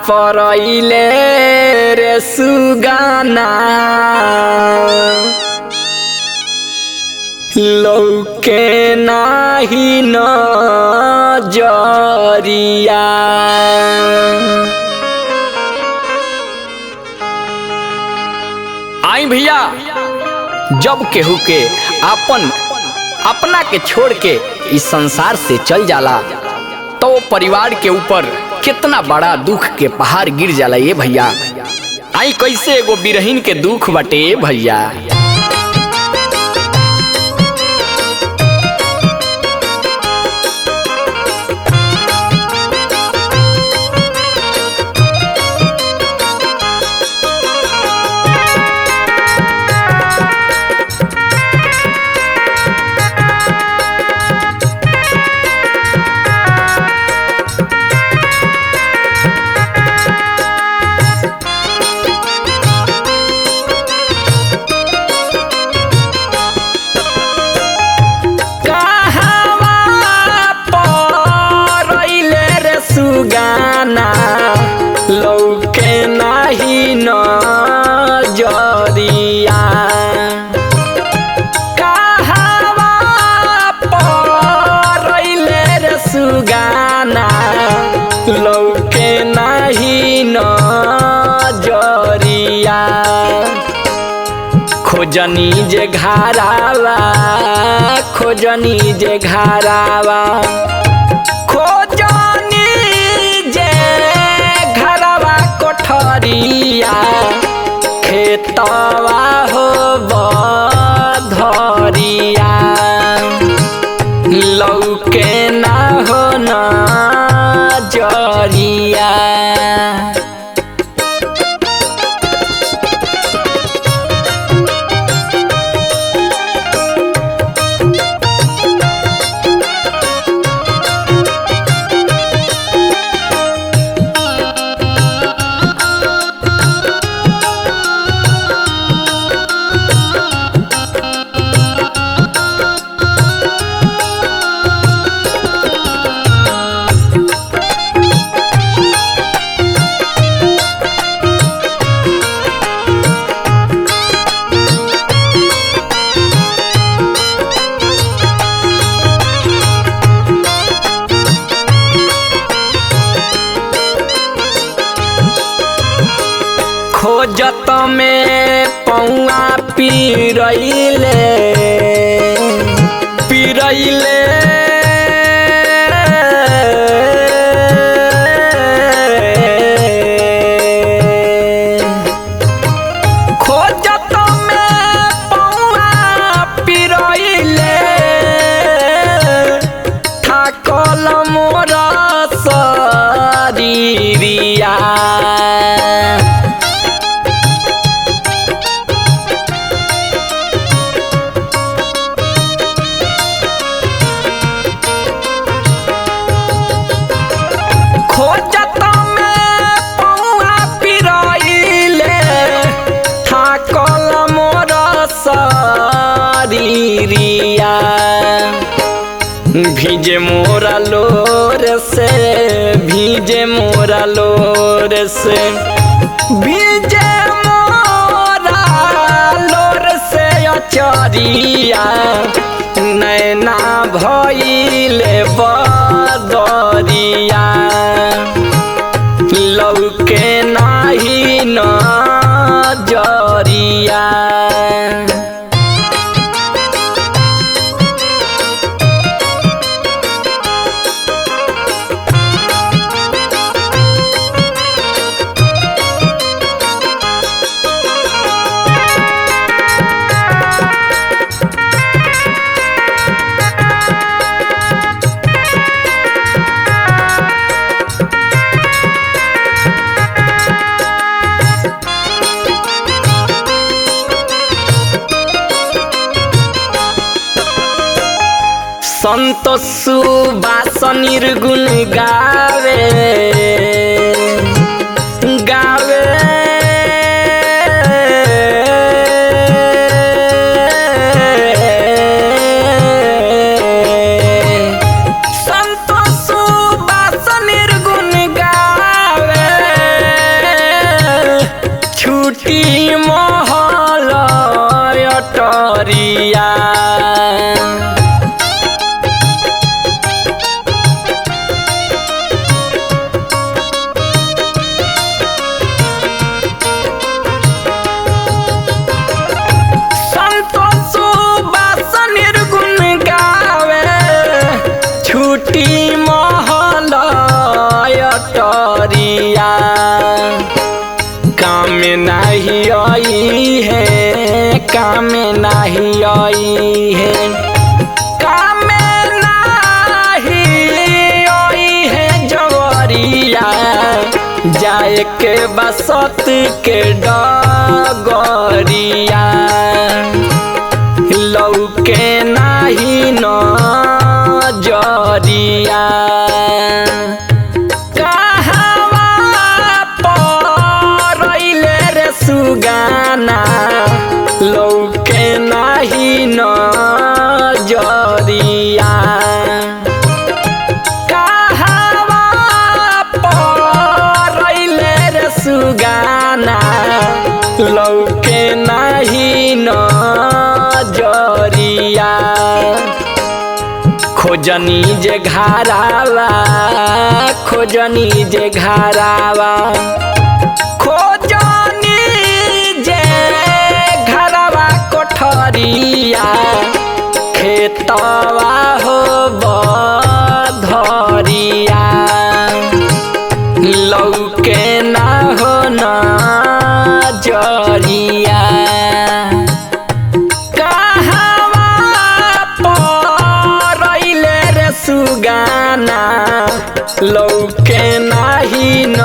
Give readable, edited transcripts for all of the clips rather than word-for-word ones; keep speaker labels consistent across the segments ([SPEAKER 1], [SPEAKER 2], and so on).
[SPEAKER 1] परइले रे सुगाना लौके नाही नजरिया। आई भैया, जब केहू के अपना के छोड़ के इस संसार से चल जाला तो परिवार के ऊपर कितना बड़ा दुख के पहाड़ गिर जाला ये भैया। आई कैसे एगो बिरहीन के दुख बटे भैया। गाना लौके नाही नजरिया। कहवा परइले रे सुगाना लौके नाही नजरिया। खोजनी जे घरावा खोजनी जे घरावा कोठरिया खेतवा हो बधरिया लौके ना हो नजरिया। खोजत में पौआ पिरइले खोजत में पौआ पिरइले ठाकल मोर शरीरिया। खोजत में पौआ पिरइले ठाकल मोर शरीरिया। भीजे मोरा लोर से भीजे मोरा लोर से भीजे मोरा लोर से अचरिया। नैना भइले बदरिया लौके नाही नजरिया। संतोष सुबास निर्गुण गावे गावे संतोष सुबास निर्गुण गावे छूटी महल अटरिया। काम नहीं आई है, काम नहीं आई है, काम नहीं आई है जवरिया। जाए के बसत के डगरिया, लौके नहीं नजरिया। सुगाना लौके नाही नजरिया। कहवा परैले रे सुगाना लौके नाही नजरिया। खोजनी जे घरावा, खोजनी जे घरावा, कोठरिया। खेतवा हो बधरिया, लौके ना हो नजरिया। कहवा परैले रे सुगाना लौके नाही नजरिया।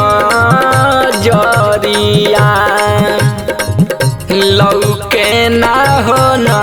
[SPEAKER 1] लौके ना हो नजरिया।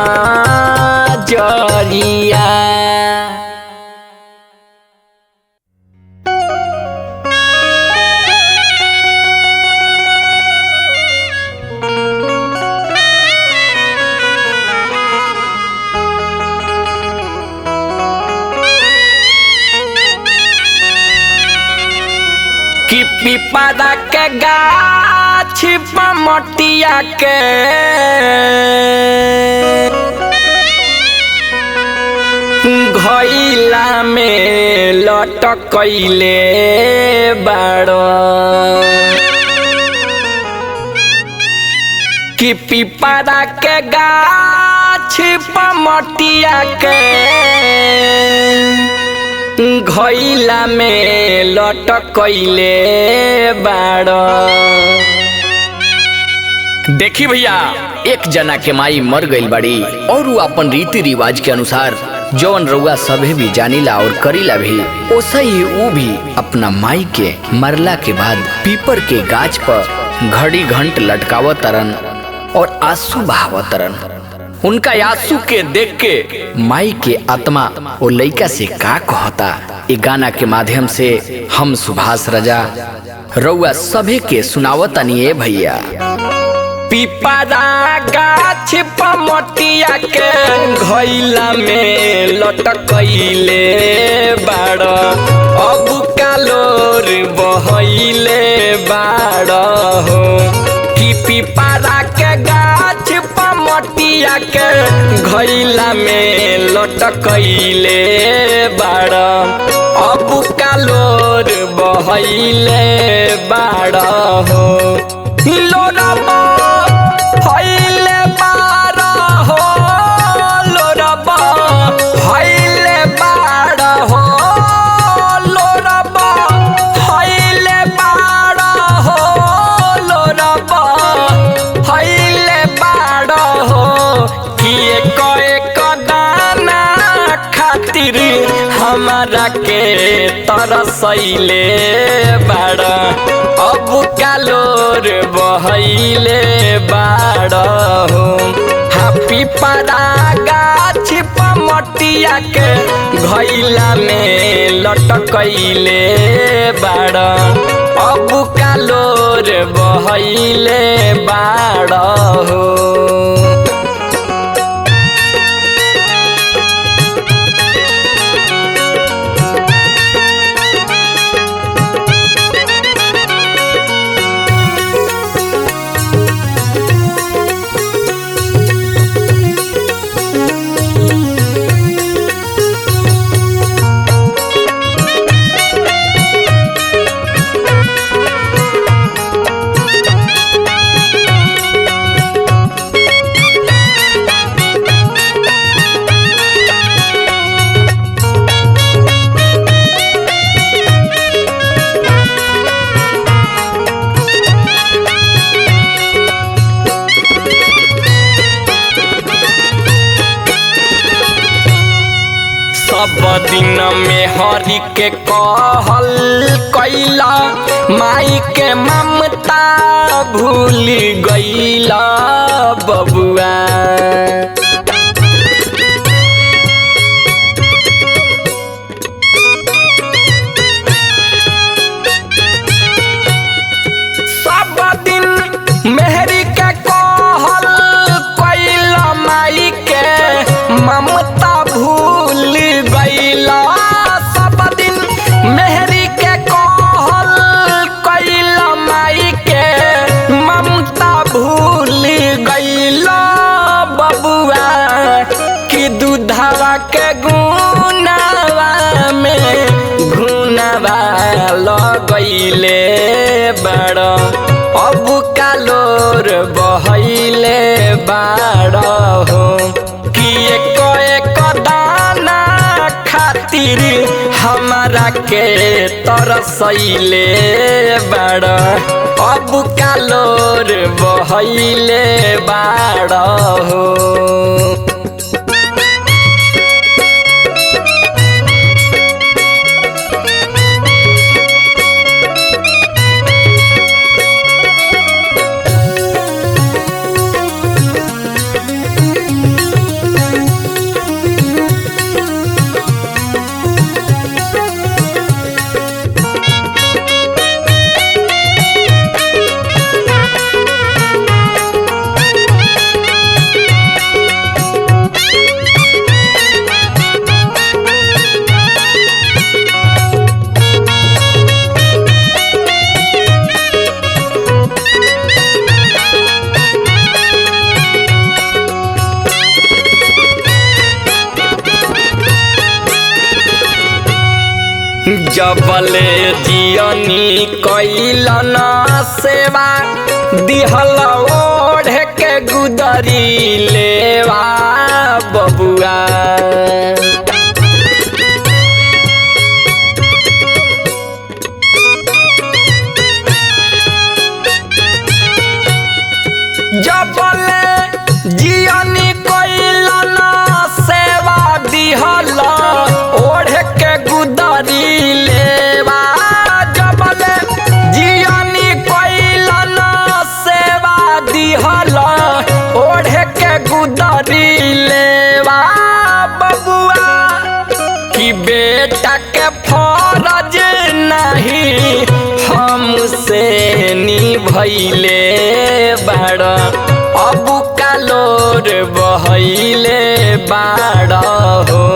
[SPEAKER 1] कि पिपरा के गाछ पमटिया के घइला में लटकैले बाड़। कि पिपरा के गाछ पमटिया के घइला में लटकैले बाड़। देखी भैया, एक जना के माई मर गईल बाड़ी और वो अपन रीति रिवाज के अनुसार जौन रउआ सभे भी जानीला और करीला भी, ओसा ही वो भी अपना माई के मरला के बाद पीपर के गाछ पर घड़ी घंट लटकावत तरन और आंसू बहावत तरन। उनका आंसू के देख के माई के आत्मा वो लइका से का कहता, ये गाना के माध्यम से हम सुभाष राजा रउआ सभे के सुनावतनी है भैया। पिपरा गाछ पमटिया के घइला में लटकैले बाड़। अब कालोर बहैले बाड़ हो। कि पिपरा के गाछ पमटिया के घइला में लटकैले बाड़। अब कालोर बहैले बाड़ हो। लोरबा हइले बाड़ हो, लोरबा हइले बाड़ हो, लोरबा हइले बाड़ हो, लोरबा हइले बाड़ हो। कि एक दाना खातिर हमारा के तरसैले बाड़। अब कालोर बहैले बाड़ हो। हाँ, पिपरा गाछ पमटिया के घइला में लटकैले बाड़। अब कालोर बहैले बाड़ हो। सब दिन में हरि के कहल कैला, माई के ममता भूल गईला बबुआ। सब दिन मेहरी के कहल कैला, माई के ममता भूल गईला। सब दिन मेहरी के कहल कैला, माई के ममता भूल गईला बबुआ। कि दूधवा के गुनावा में घुनावा लगैले बड़, अब कालोर बहैले बाड़ हो। कि एक एक दाना खातिर हमरा के तरसैले बाड़, अब कालोर बहैले बाड़ हो। जबले जियनी कैलन सेवा, दिहल ओढ़ के गुदरी लेवा बबुआ। जबले जियनी कैलन सेवा, दिहल ओढ़ के गुदरी लेवा। जबले जियनी कैलन सेवा, दिहल ओढ़ के गुदरी लेवा बबुआ। कि बेटा के फरज नहीं हमसे निभैले बाड़, अब कालोर बहैले बाड़ हो।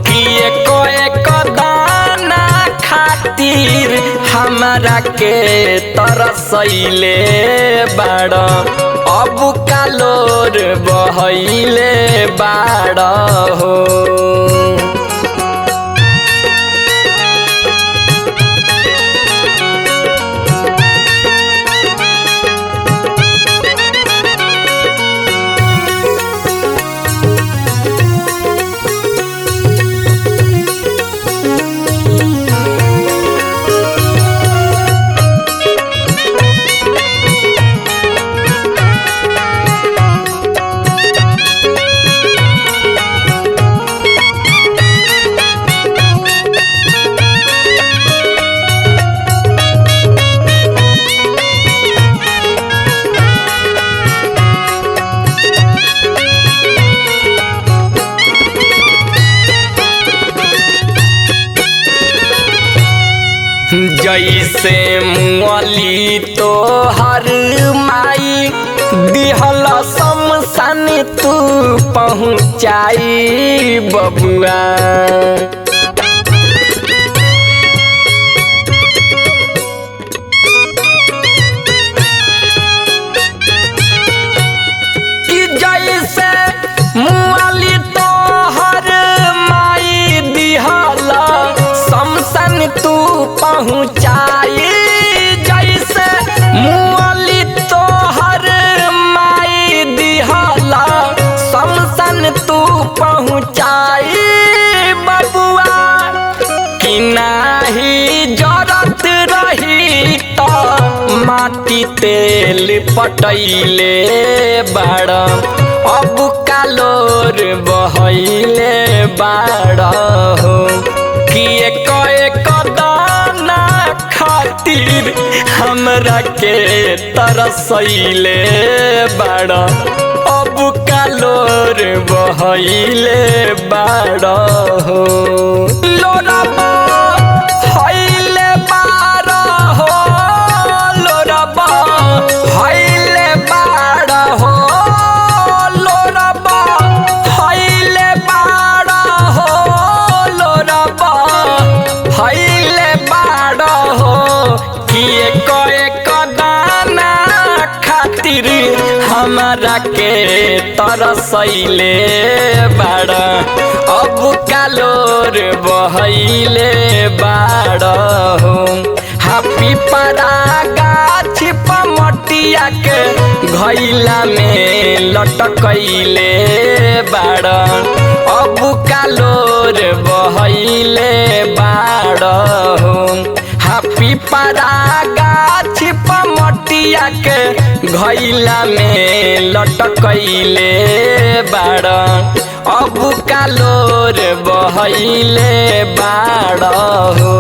[SPEAKER 1] कि एक एक दाना खातिर हमरा के तरसैले बाड़, अब कालोर बहैले बाड़ हो। जैसे मुअली तो हर माई, दिहल शमशान तू पहुँचाई बबुआ। कि जैसे मुअली तो हर माई, दिहल शमशान तू पहुँचाई। जैसे मुअली तो हर माई, दिहल शमशान तू पहुँचाई बबुआ। कि नाही जरत रही तो माटी तेल पटैले बाड़, अब कालोर बहैले बाड़ा हो कि एक दाना खातिर हमरा के तरसैले बाड़ा। अब कालोर बहैले बाड़ा हो लोरबा हईले बाड़ा हो लोरबा हईले बाड़ा हो लोरबा हईले बाड़ा हो लोरबा हईले बाड़ा हो कि एक दाना खातिर हमरा के तरसैले बाड़ा। अब कालोर बहैले बाड़ा हो हापी परा गाछ पमटिया के घैला में लटकैले बाड़ा। अब कालोर बहैले बाड़ा हो हापी परा गाछ पमटिया के घैला में लटकैले बाड़ा। अब कालोर बहैले बाड़ा हो।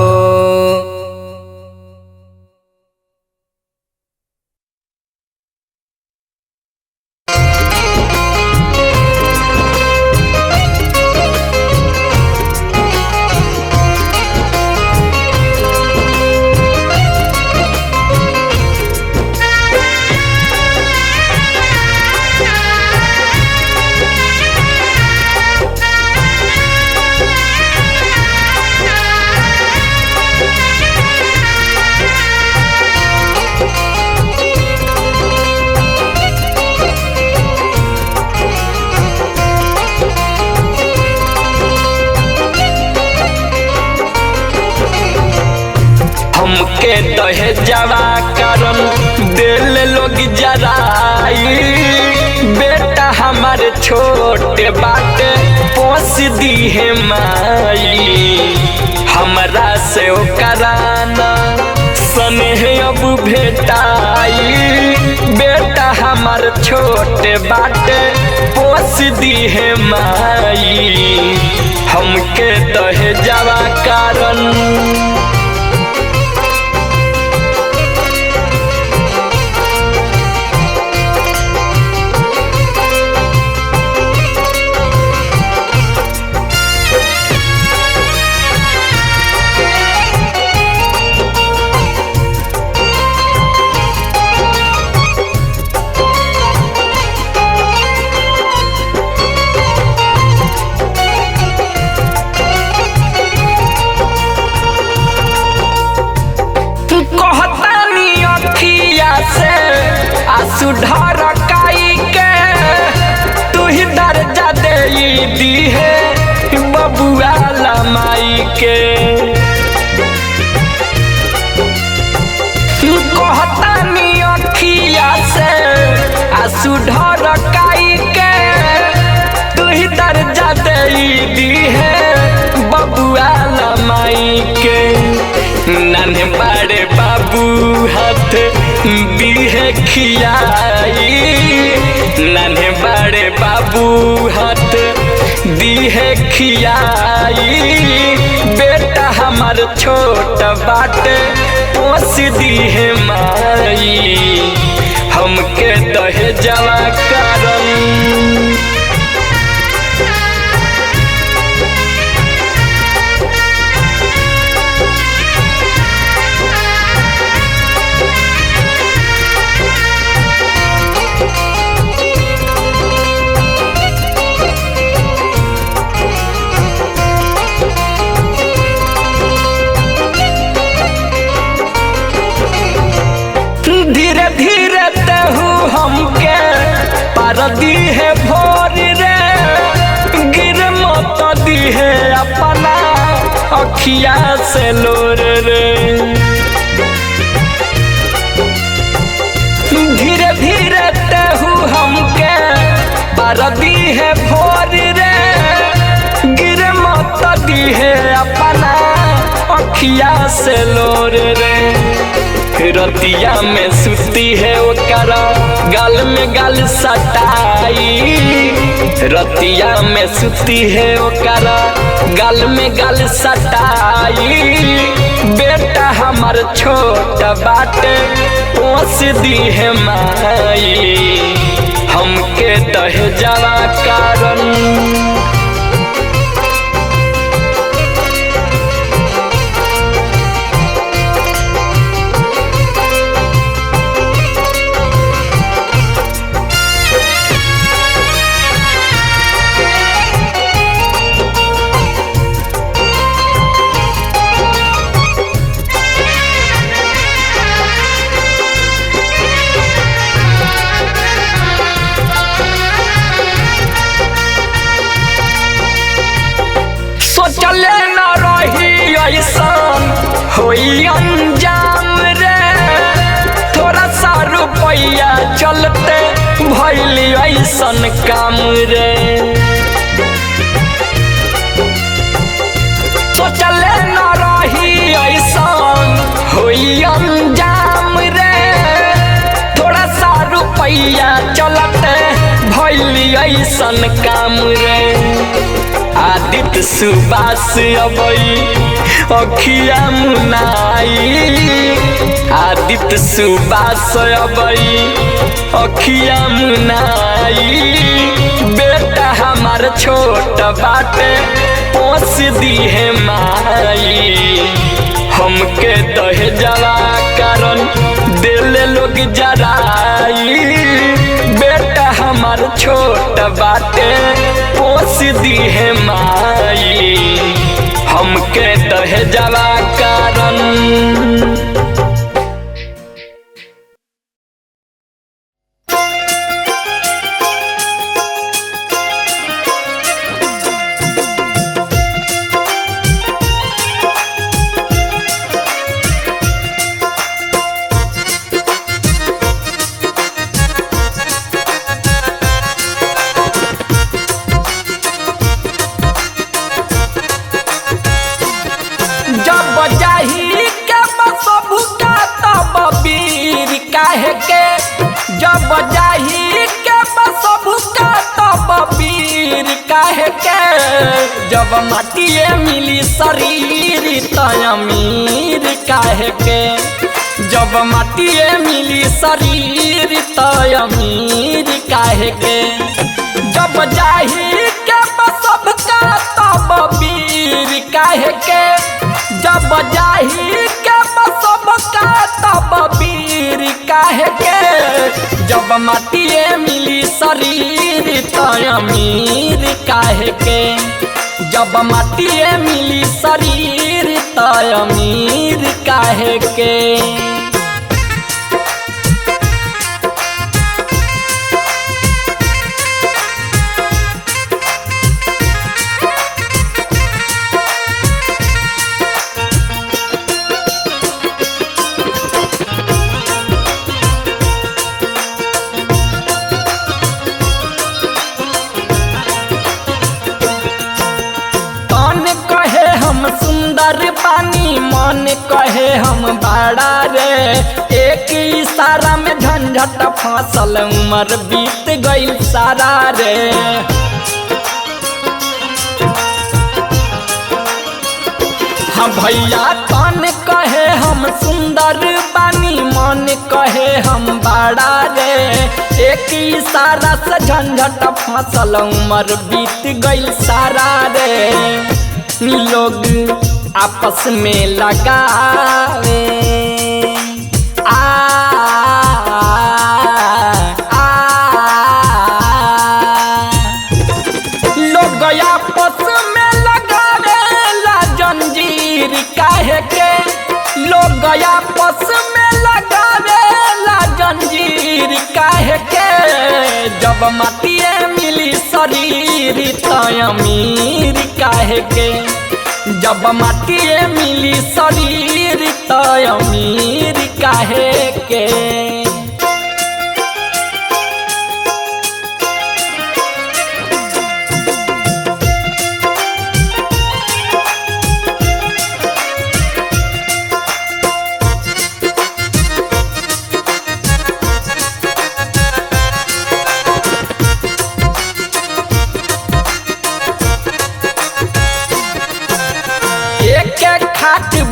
[SPEAKER 1] हमके दहेजवा करम दिल लोग जराई। बेटा हमारे छोटे बाटे पोस दी है माई। हमरा से कराना स्नेह अब भेटाई। बेटा हमारे छोटे बाटे पोस दी है माई। हमके दहेजवा कारण सुधार काई के तू ही दर्जा दे दी है बबुआ लमाई के। कहतानी अखिया से सुधार काई के तू ही दर्जा दे दी है बबुआ लमाई के। नन्हे बड़े बाबू हाथ दीहे खियाई। नन्हे बड़े बाबू हाथ दीहे खियाई। बेटा हमार छोट बाटे पोस दीहे माई। हमके दहेजवा कारण धीरे धीरे तहु हमके पार दी है भोर रे। गिर मत दी है अपना अखिया से लोर रे। धीरे धीरे तहु हमके पार दी है भोर रे। गिर मत दी है अपना अखिया से लोर रे। रतिया में सुती है ओकरा गाल में गाल सटाई, रतिया में सुती है ओकरा गाल में गाल सटाई। बेटा हमार छोट बाटे पोस दी है माई, हमके दहेजवा कारण। सोचले न रही ऐसन होई अंजाम रे, थोड़ा सा रुपया चलते भइली ऐसन काम रे। सोचले न रही ऐसन होई अंजाम रे, थोड़ा सा रुपया चलते भइली ऐसन काम रे। आदित्य सुबास अबई अखिया मुनाई, आदित्य सुबास अबई अखिया मुनाई। बेटा हमार छोट बाटे पोस दी है माई, हमके दहेजवा कारण दिल लोग जराई। बेटा हमार छोट बाटे पोस दी है माई, हमके दहेजवा कारण। जब जाही के बसभुका तब वीर काहे के, जब माटिए मिली शरीर त अमीर काहे के। जब माटिए मिली शरीर त अमीर काहे के। जब जाही के बसभुका तब वीर काहे के, जब जाही के बसभुका तब वीर काहे के। जब माटिए मिली शरीर त अमीर काहे के। जब माटिए मिली शरीर त अमीर काहे के। सुंदर पानी मन कहे हम बड़ा रे, एक इशारा में झंझट फसल उम्र बीत गई सारा रे। हाँ भैया कौन कहे हम सुंदर पानी मन कहे हम बड़ा रे, एक इशारा से झंझट फसल उम्र बीत गई सारा रे। लोग आपस में लगावे लोग आपस में लगावे ला जंजीर काहे के। लोग आपस में लगावे ला जंजीर काहे के। जब माटिए मिली शरीर त अमीर काहे के। जब माटिए मिली शरीर त अमीर काहे के।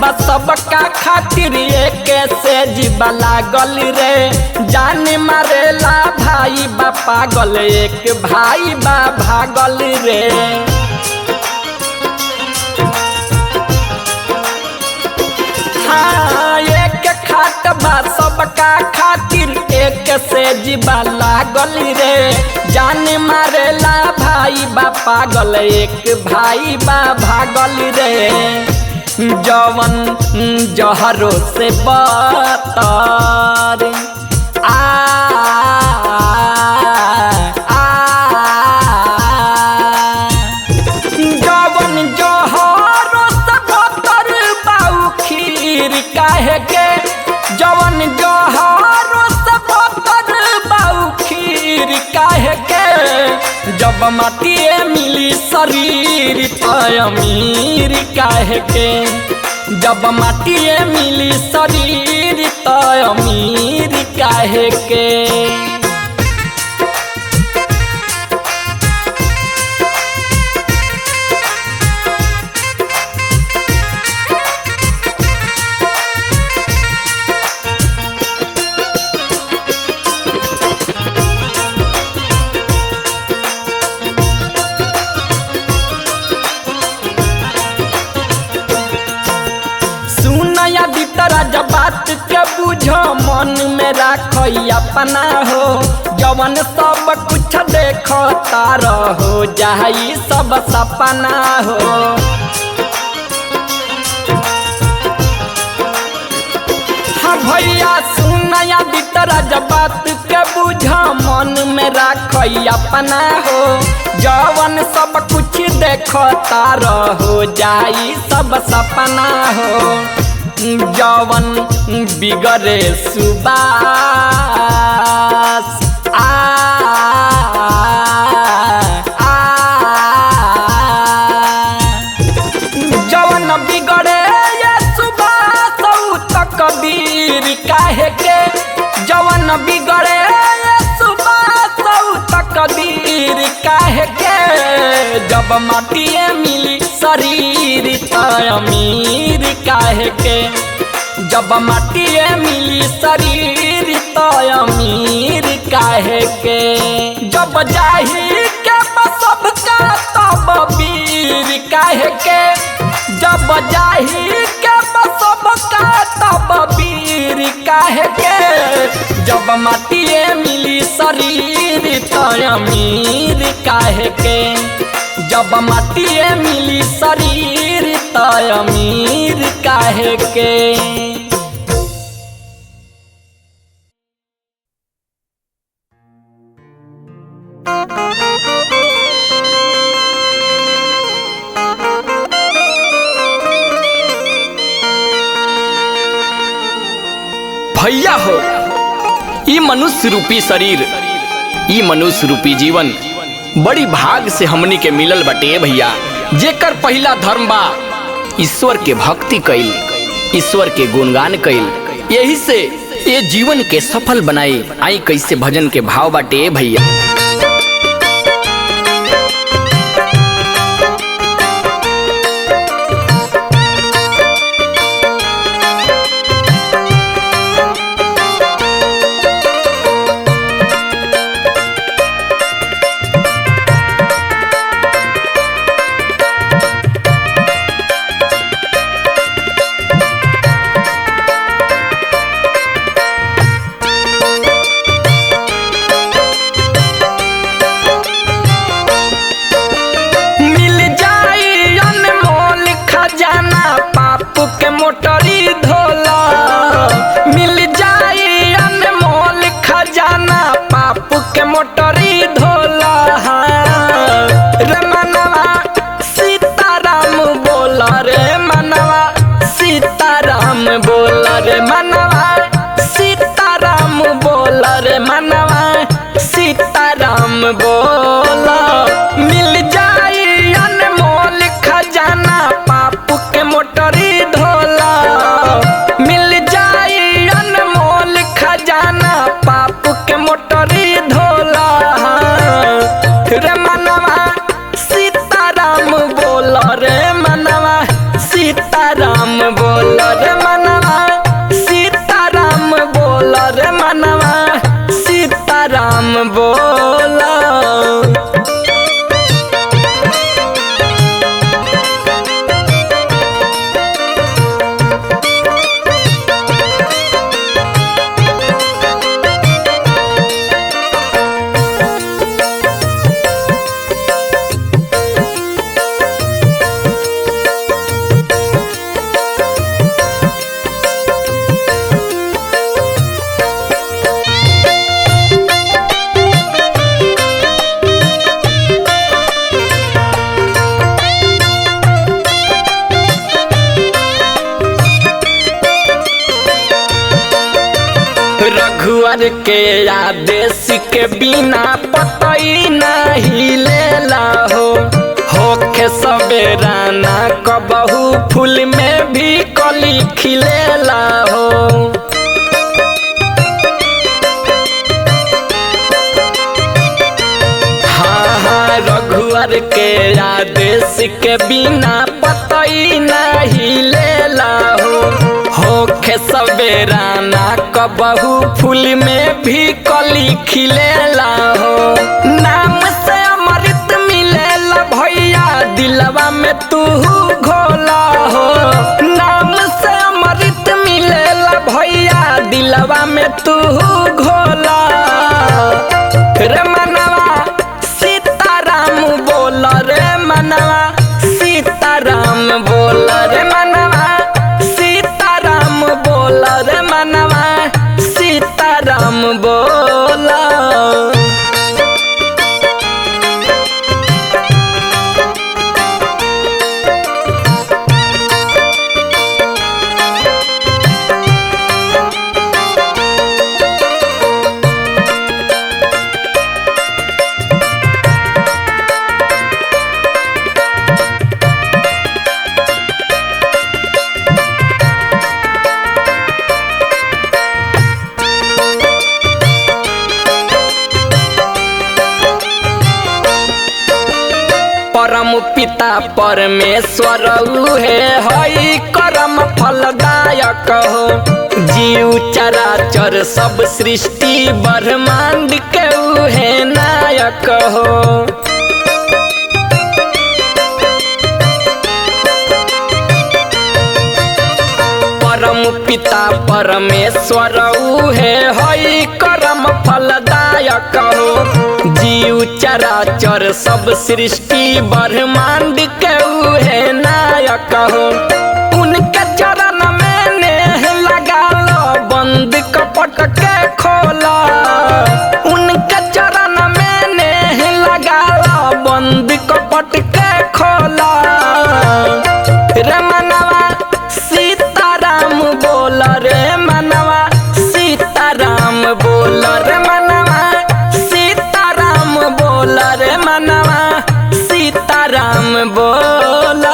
[SPEAKER 1] बा सबका खातिर एक से जीवा लागल रे। जान मारेला भाई बा पागल, एक भाई बा भागल रे। हाँ एक खाट बा सबका खातिर एक से जीवा लागल रे। जान मारेला भाई बा पागल, एक भाई बा भागल रे। जवन जहरो से बतर जवन जहरो से बतर बाऊ खीर काहे के। जवन जहरो से बतर बाऊ खीर काहे के। जब माटिए मिली शरीर तो अमीर काहे के। जब माटिए मिली शरीर तो अमीर काहे के। जब बात के बुझो मन में राखो अपना हो। जवन सब कुछ देखो तारा हो जाई सब सपना हो। हाँ भैया सुनया बितरा जब बात के बुझो मन में राखो अपना हो। जवन सब कुछ देखो तारा हो जाई सब सपना हो। जवन बिगड़े सुबास जवन बिगड़े ये सुबास तक कबीर काहे के। जवन बिगड़े ये सुबास तक कबीर काहे के। जब माटिए मिली शरीर तो अमीर काहे के। जब माटिए मिली शरीर तो अमीर काहे के। जब जाही के सबका तब वीर काहे के। जब जाही के सबका तब वीर काहे के। जब माटिए मिली शरीर तो अमीर काहे के। जब माटिए मिली शरीर तो अमीर काहे के। भैया हो ई मनुष्य रूपी शरीर, ई मनुष्य रूपी जीवन बड़ी भाग से हमनी के मिलल बटे भैया। जेकर पहला धर्म बा ईश्वर के भक्ति कइल, ईश्वर के गुणगान कइल। यही से ये जीवन के सफल बनाई। आई कैसे भजन के भाव बाटे भैया। बोला मिल जाई अनमोल खजाना पाप के मोटरी धोला। मिल जाई अनमोल खजाना पाप के मोटरी धोला। रे मनवा सीताराम बोला, रे मनवा सीताराम बोला। रघुवर के आदेश के बिना पतई नहीं लेला होखे सवेरा ना कबहू फूल में भी कली खिलेला हो। हाँ रघुवर के आदेश के बिना पतई नहीं लेला होखे सवेरा ना कबहू फूल में भी कली खिलेला हो। नाम से अमृत मिलेला भैया दिलवा में तू घोला हो। नाम से अमृत मिलेला भैया दिलवा में तू घोला। रे मनवा सीताराम बोल रे मनवा सीताराम बोल रे मनवा सीताराम बोल रे मनवा सीताराम बोल। परम पिता परमेश्वर उहे हई करम फलदायक हो। जीव चराचर सब सृष्टि ब्रह्मांड के उहे नायक हो। परम पिता परमेश्वर उहे हई करम फलदायक हो। जीव चराचर सब सृष्टि ब्रह्मांड के उहे नायक हो। उनके चरण में नेह लगा लो बंद कपट के खोला। उनके चरण में नेह लगा लो बंद कपट के खोला। रे मनवा सीताराम बोल रे मनवा सीताराम बोल रे मनवा सीताराम बोल रे मनवा सीताराम बोल।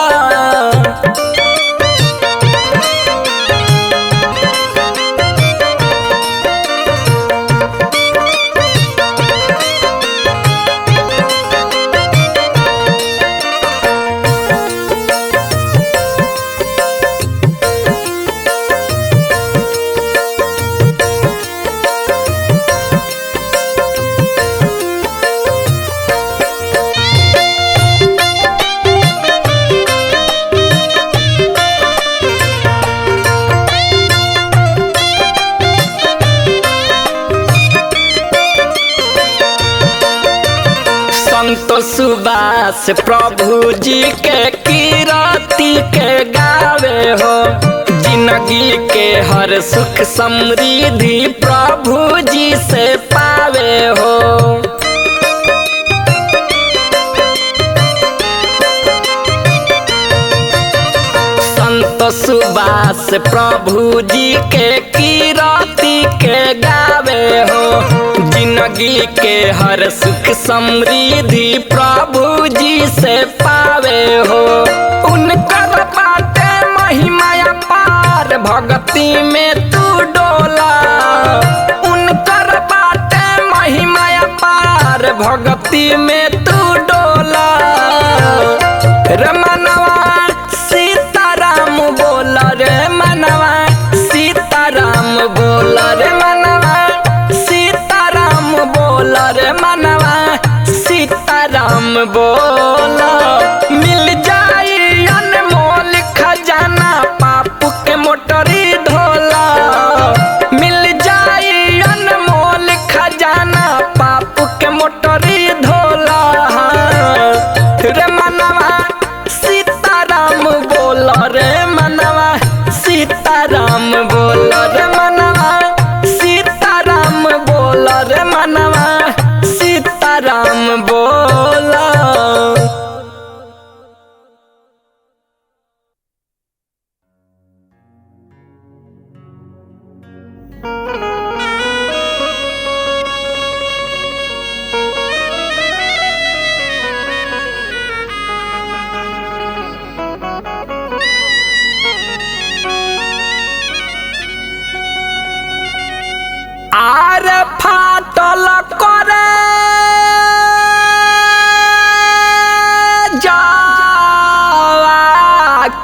[SPEAKER 1] संतो सुबास प्रभु जी के कीर्ति के गावे हो। जिंदगी के हर सुख समृद्धि प्रभु जी से पावे हो। संतो सुबास प्रभु जी के कीर्ति के गावे हो। जिंदगी के हर सुख समृद्धि प्रभु जी से पावे हो। उनकर बाटे महिमा पार भक्ति में तू डोला। उनकर बाटे महिमा पार भक्ति में तू डोला। रे मनवा सीताराम बोल रे मनवा सीताराम बोल रे मनवा सीताराम बोल रे मनवा सीताराम बोल। मिल जाई अनमोल खजाना पाप के मोटरी ढोला। मिल जाई अनमोल खजाना पाप के मोटरी ढोला। रे मनवा सीताराम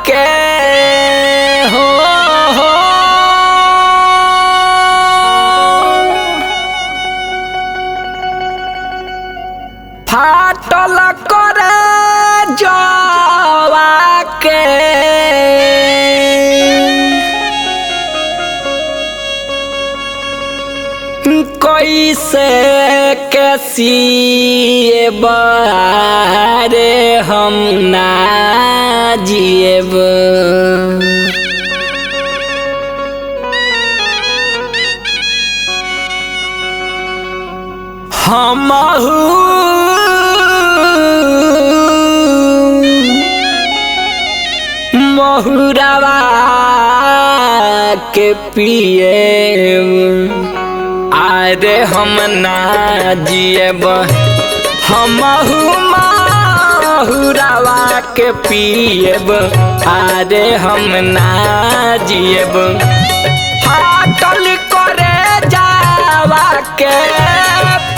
[SPEAKER 1] के हो फाटल करे जवा के कैसे कैसी बारे हम ना जिएब हमहू महुरवा के पिए अरे हम ना जिएब हमहू महुरवा के पिएब अरे हम ना जिएब फाटल करे जावा के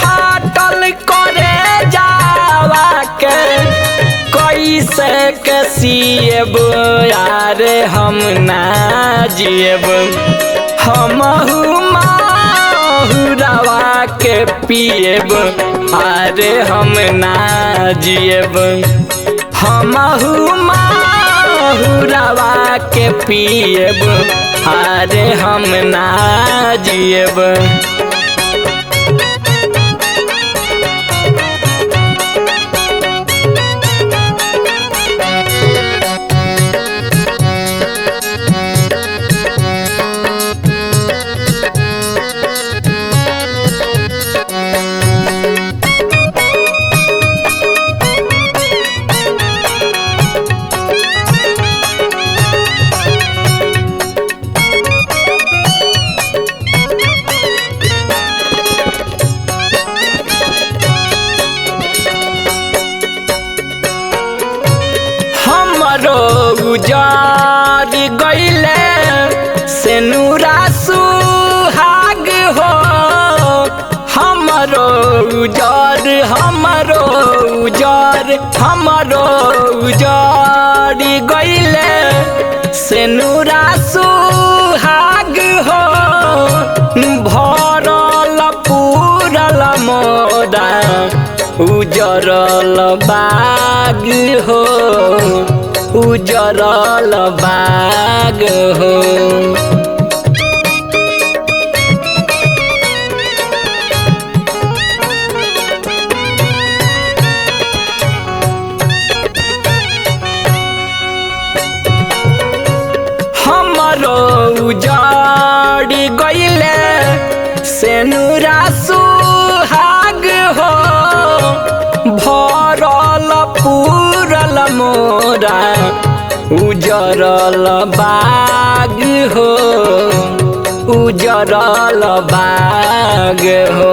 [SPEAKER 1] फाटल करे जावा के कैसे कैसिएब यारे हम ना जिएब हमहू महुरवा के पिएब अरे हम ना जिएब हमहू महुरवा के पिएब अरे हम ना जिएब उजार गईले से नूरा सुहाग हो हमरो उजार गईले से नूरा सुहाग हो भरल पूरल मोरा उजरल बाग हो उजरल बाग हो हमरो उजाड़ गईले से नूरा सुहाग हो भरल पूरल मोरा उजरल बाग हो उजरल बाग हो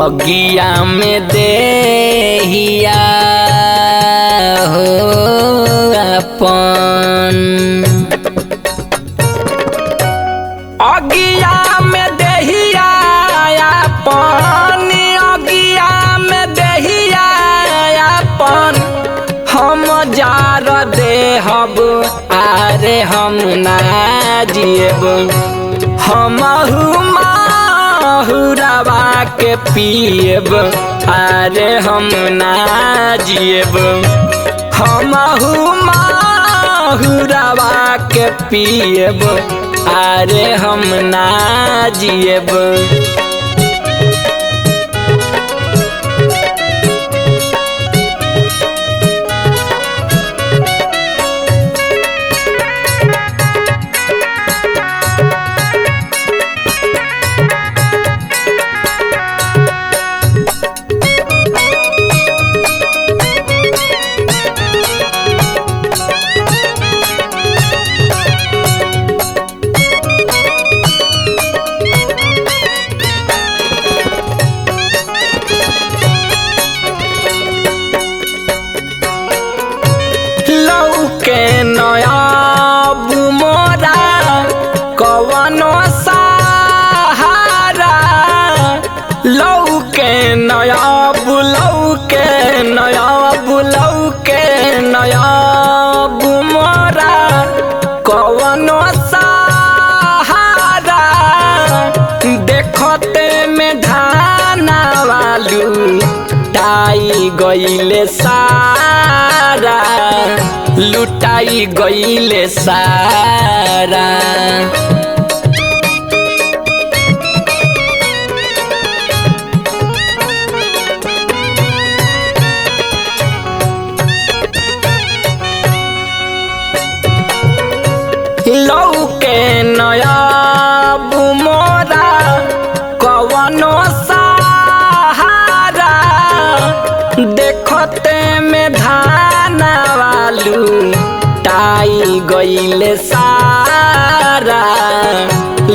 [SPEAKER 1] अगिया में देहिया हो अपन अगिया में देहिया अपन अगिया में देहिया अपन हम जार देहब आरे हम ना जिएब हमहू महुरवा के पिएब आरे हम ना जिएब हमहू महुरवा के पिएब आरे हम ना जिएब के नयाब मोरा कवनो सहारा लौके नयाब लौके नयाब लौके नयाब मोरा लुटाई गईले सारा, लुटाई गईले सारा। लौके नया बुमोरा कवनो सहारा, देखते में धाना वालू लुटाई गईले सारा,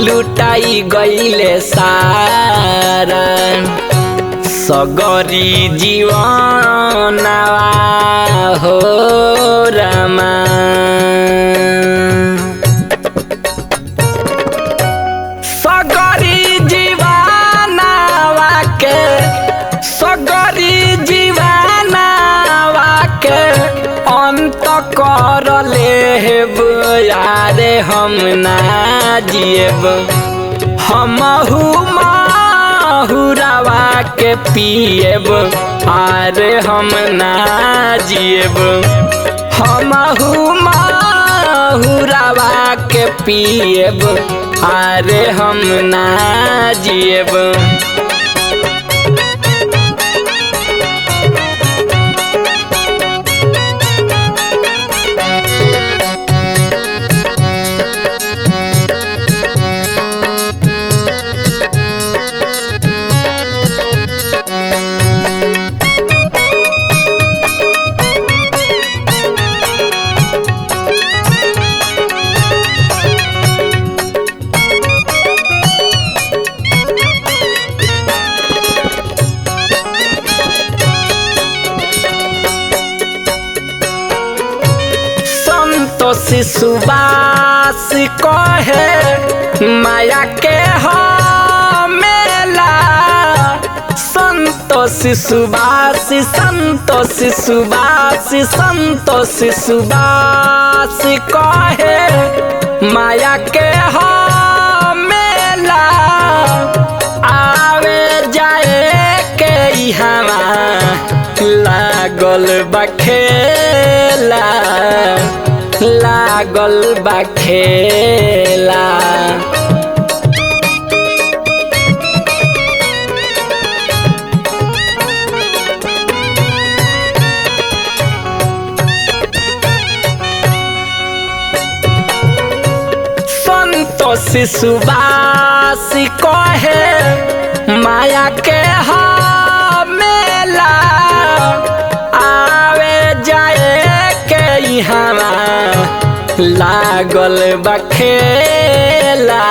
[SPEAKER 1] लुटाई गईले सारा। सगरी जीवनवा हो रमा, सगरी जीवनवा के, सगरी जीवनवा के अंत कर लेब यारे हम ना जिएब। हमहू माहुरावा के पिएब आरे हम ना जिएब। हमहू माहुरावा के पिएब आरे हम ना जिएब। सुबास कहे माया के हो मेला, संतोष सुबास, संतोष सुबास, संतोष सुबास कहे माया के हो मेला। आवे जाए के हवा लागल बखेला, लागल बा खेला। संतोष सुबास कहे माया के हो मेला। आवे जाए के हवा लागल बखेला,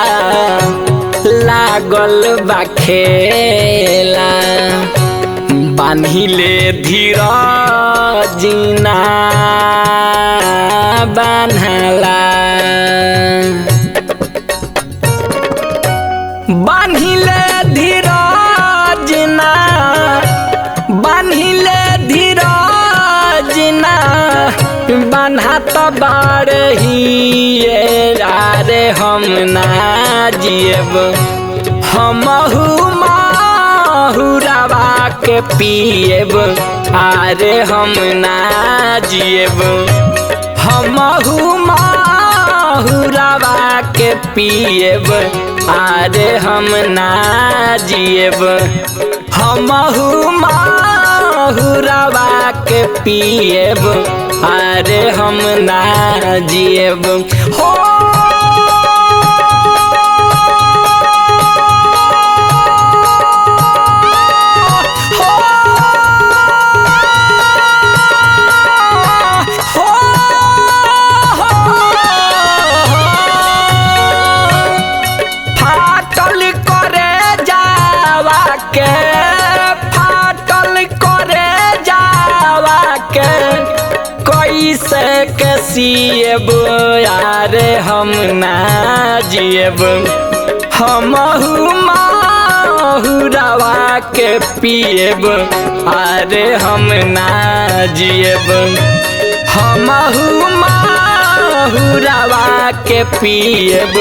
[SPEAKER 1] लागल बखेला। बान्हिले धीरज ना बान्हला, बान्हिले धीरज ना, बान्हिले धीरज ना बान्हत बारही रे हम ना जिएब। हमहू माहुरावा के पिएब आरे हम ना जिएब। हमहू माहुरावा के पिएब आरे हम ना जिएब। हमहू माहुरावा के पिएब आरे हम ना जिएब। हो जिएब यारे हम ना जिएब। हमहू माहुरावा के पिएब आरे हम ना जिएब। हमहू माहुरावा के पिएब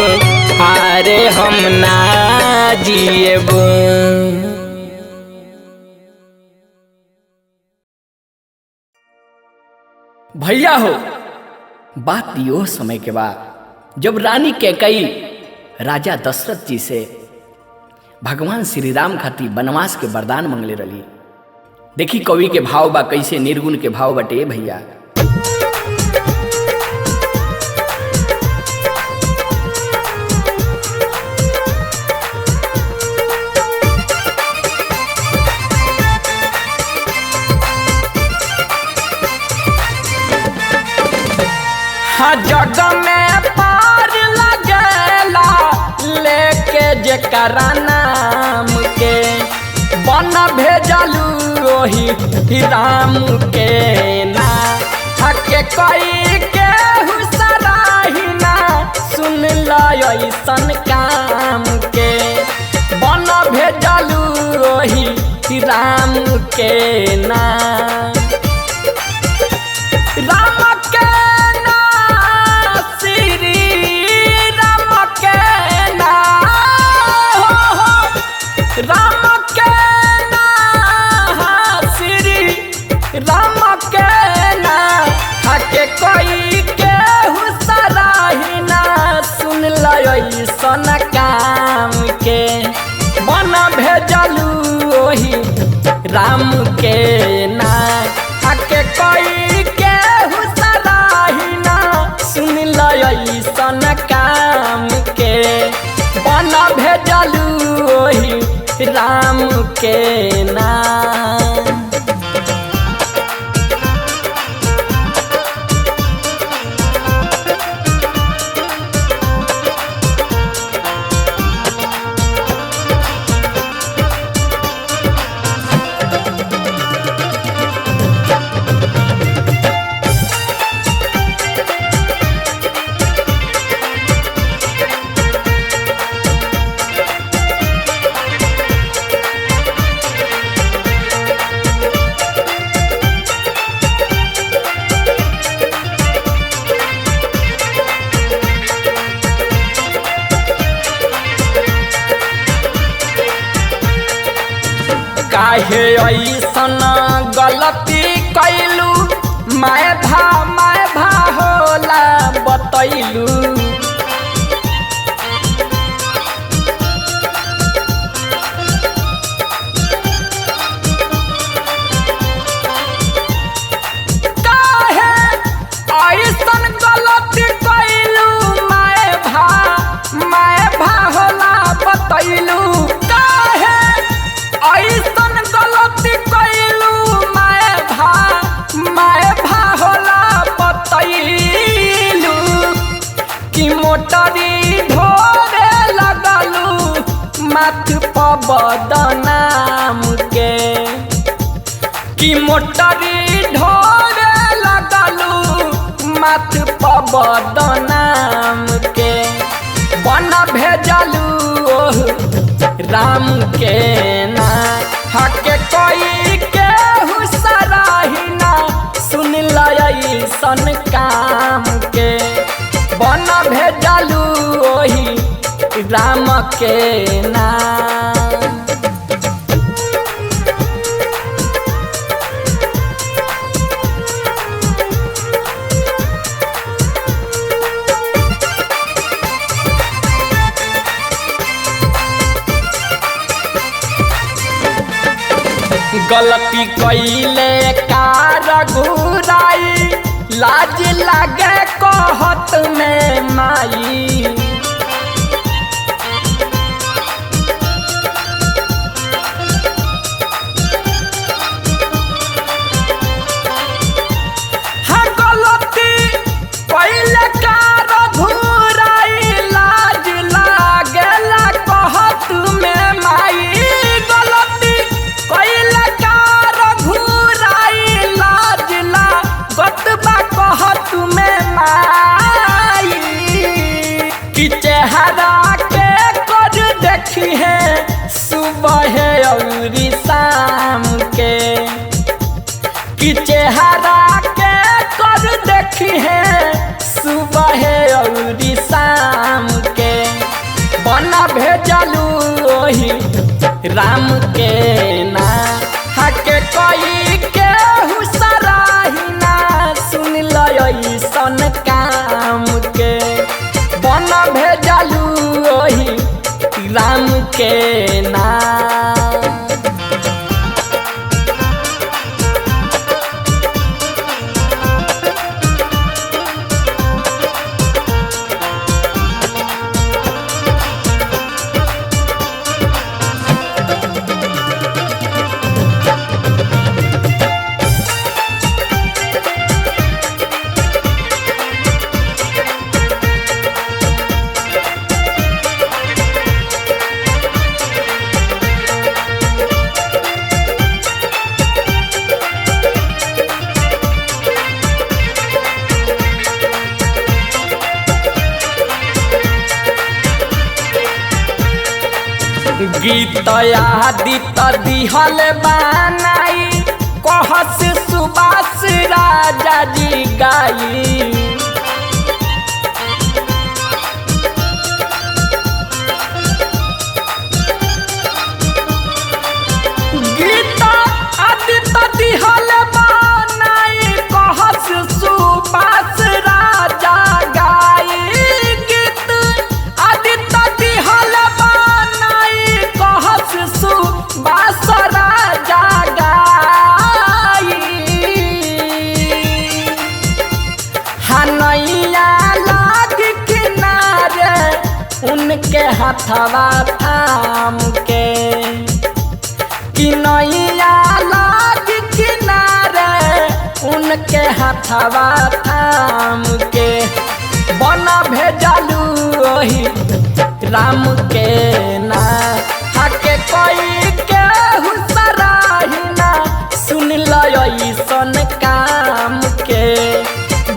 [SPEAKER 1] आरे हम ना जिएब। भैया हो, बात यो समय के बाद जब रानी कैकेयी राजा दशरथ जी से भगवान श्री राम खातिर वनवास के वरदान मंगले रही। देखी कवि के भाव बा कैसे, निर्गुण के भाव बटे भैया। जग में पार लगेला लेके जेकरा नाम के, बन भेजलू ओही राम के ना। हके कोई के हुसराही ना, सुन लो ऐसन काम के, बन भेजलू ओही राम के ना। राम के राम के ना, श्री राम के ना। हके कोई के हुसराही ना, सुन लो ऐसन काम के, बन भेजलू ओही राम के ना। हके कोई के हुसराही ना, सुन लो ऐसन काम के, बन भेजलू ओही राम के नाम। काहे ऐसन गलती कैलू, मैं भा होला बतैलू। काहे ऐसन गलती कैलू, मैं भा होला बतैलू। काहे ऐसन गलती कैलू, मैं भा होला बतैलू। कि मोटरी ढोरे लगलू माथ पर बदनाम के, कि मोटरी ढोरे लगलू माथ पर बदनाम के, बन भेजलू ओह राम के ना। हके कोई के हुसराही ना, सुन लो ऐसन काम के, बन भेजलू ओही राम के नाम। गलती कैले का रघुराई, लाज लागे कहत में माई। हाँ गलती कैले का रघुराई, लाज लागेला कहत में माई। गलती कैले का रघुराई, लाज लागत बा कहत में माई। कि चेहरा के कर देखी है सुबह और शाम के, कि चेहरा के कर देखी है सुबह और शाम के, बन भेजलू ओही राम के ना। हके कोई के हुसराही ना, सुन लो के ना। गीत आदित दिहल बनाई कहस सुबास राजा जी गाई। गीत आदित दिहल बनाई कहस सुबास राजा गाई। गीत आदित दिहल सुबास राजा गाई। हनैया लाग किनारे उनके हथवा थाम के। किनैया लाग किनारे उनके हथवा थाम के। बन भेजलू ओही राम के ना। हके कोई के हुसराहिना सुन लइसन काम के।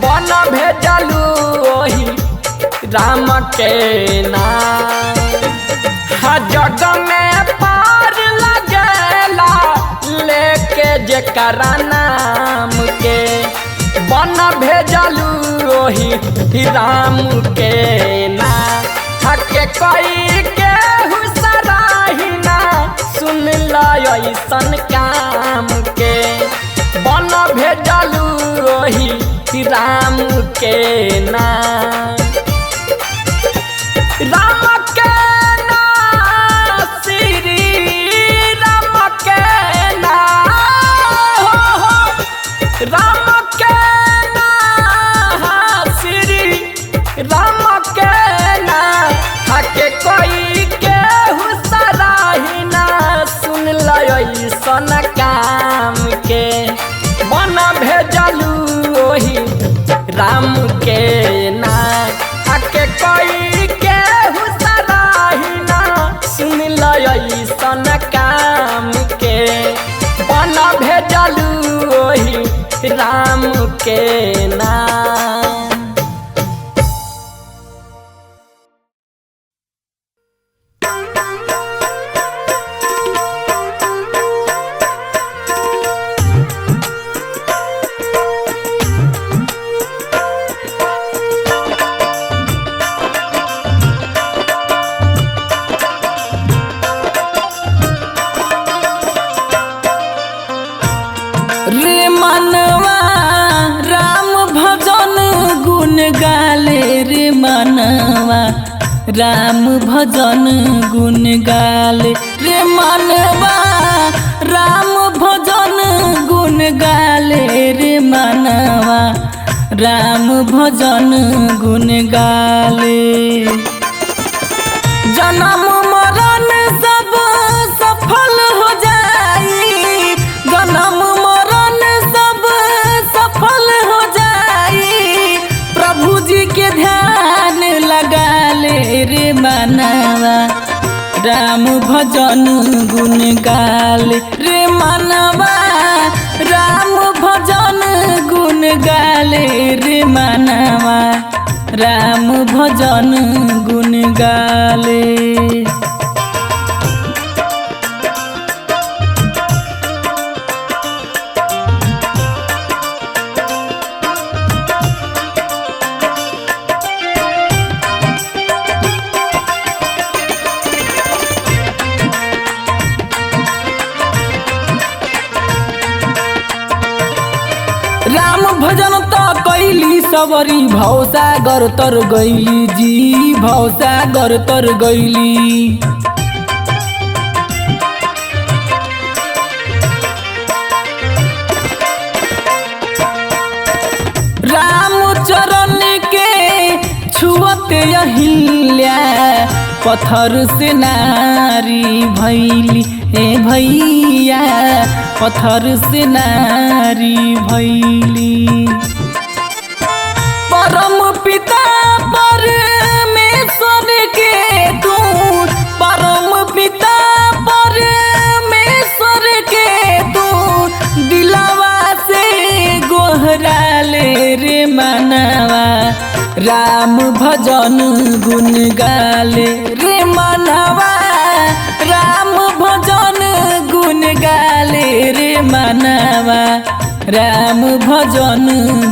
[SPEAKER 1] बन भेजलू ओही राम के ना। जग में पार लगेला लेके जेकरा नाम के। बन भेजलू ओही राम के ना। हके कोई के हुसराहिना सुन लइसन काम के। बन भेजलू ओही राम के ना। राम के ना श्री राम के ना हो। राम के ना श्री राम के ना। हके कोई के हुसराहिना सुन लइसन काम के। बन भेजलू ओही राम के ना। हके कोई के हुसराहिना सुन लइसन काम के। बन भेजलू ओही राम के ना।
[SPEAKER 2] रे मनवा राम भजन गुण गाले। रे मनवा राम भजन गुण गाले। रे मनवा राम भजन गुण गाले। रे मनवा राम भजन गुण गाले। जन्म मरण सब सफल हो जाई। जन्म मरण सब सफल हो जाई। प्रभु जी के ध्यान लगा ले। रे मनवा राम भजन गुण गाले। रे मनवा राम भजन गुण गाले। रे मनवा राम भजन गुण गाले। राम भजन तो कैली सबरी भवसागर तर गैली जी। भवसागर तर गैली। अहिल्या पत्थर से नारी भैली ए भैया पत्थर से नारी भैली। परम पिता परमेश्वर के तू परम पिता परमेश्वर के तू दिलवा से गोहरा ले रे मनवा राम भजन गुण गाले रे मनवा राम भजन गुण गाले रे मनवा राम भजन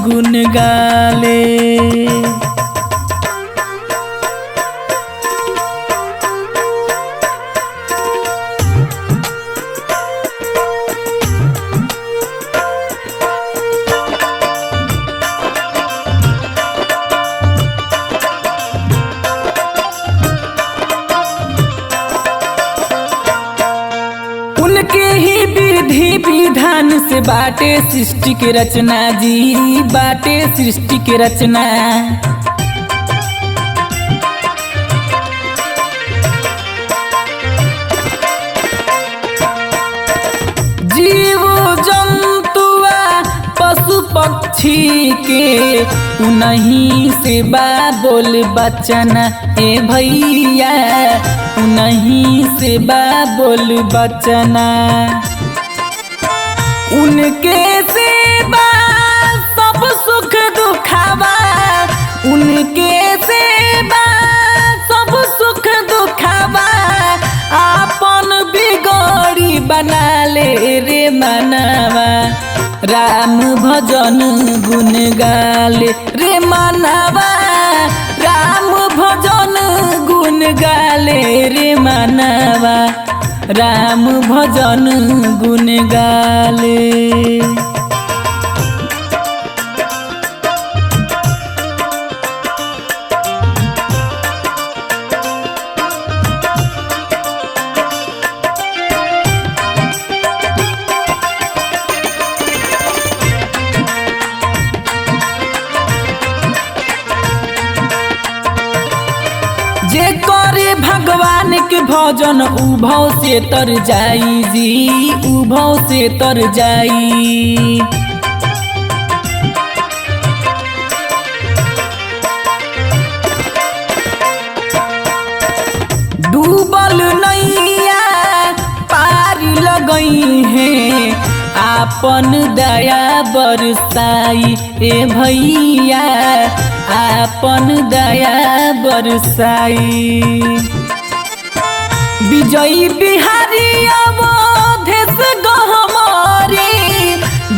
[SPEAKER 2] गुण गाले। उनके ही विधि विधान से बाटे सृष्टि के रचना जी बाटे सृष्टि के रचना। जीव जंतुआ पशु पक्षी के उन्हीं से बा बोल बचना ए भैया उन्हीं से बा बोल बचना। उनके सेवा सब सुख दुखावा उनके सेवा सब सुख दुखावा आपन बिगड़ी बना ले रे मनवा राम भजन गुण गाले रे मनवा राम भजन गुण गाले रे मनवा राम भजन गुण गाले। जे करे भगवान के भजन उभव से तर जाई जी उभव से तर जाई। डूबल नैया पार लगई है आपन दया बरसाई ए भैया आपन दया बरसाई। विजयी बिहारी अवधेश गहमारी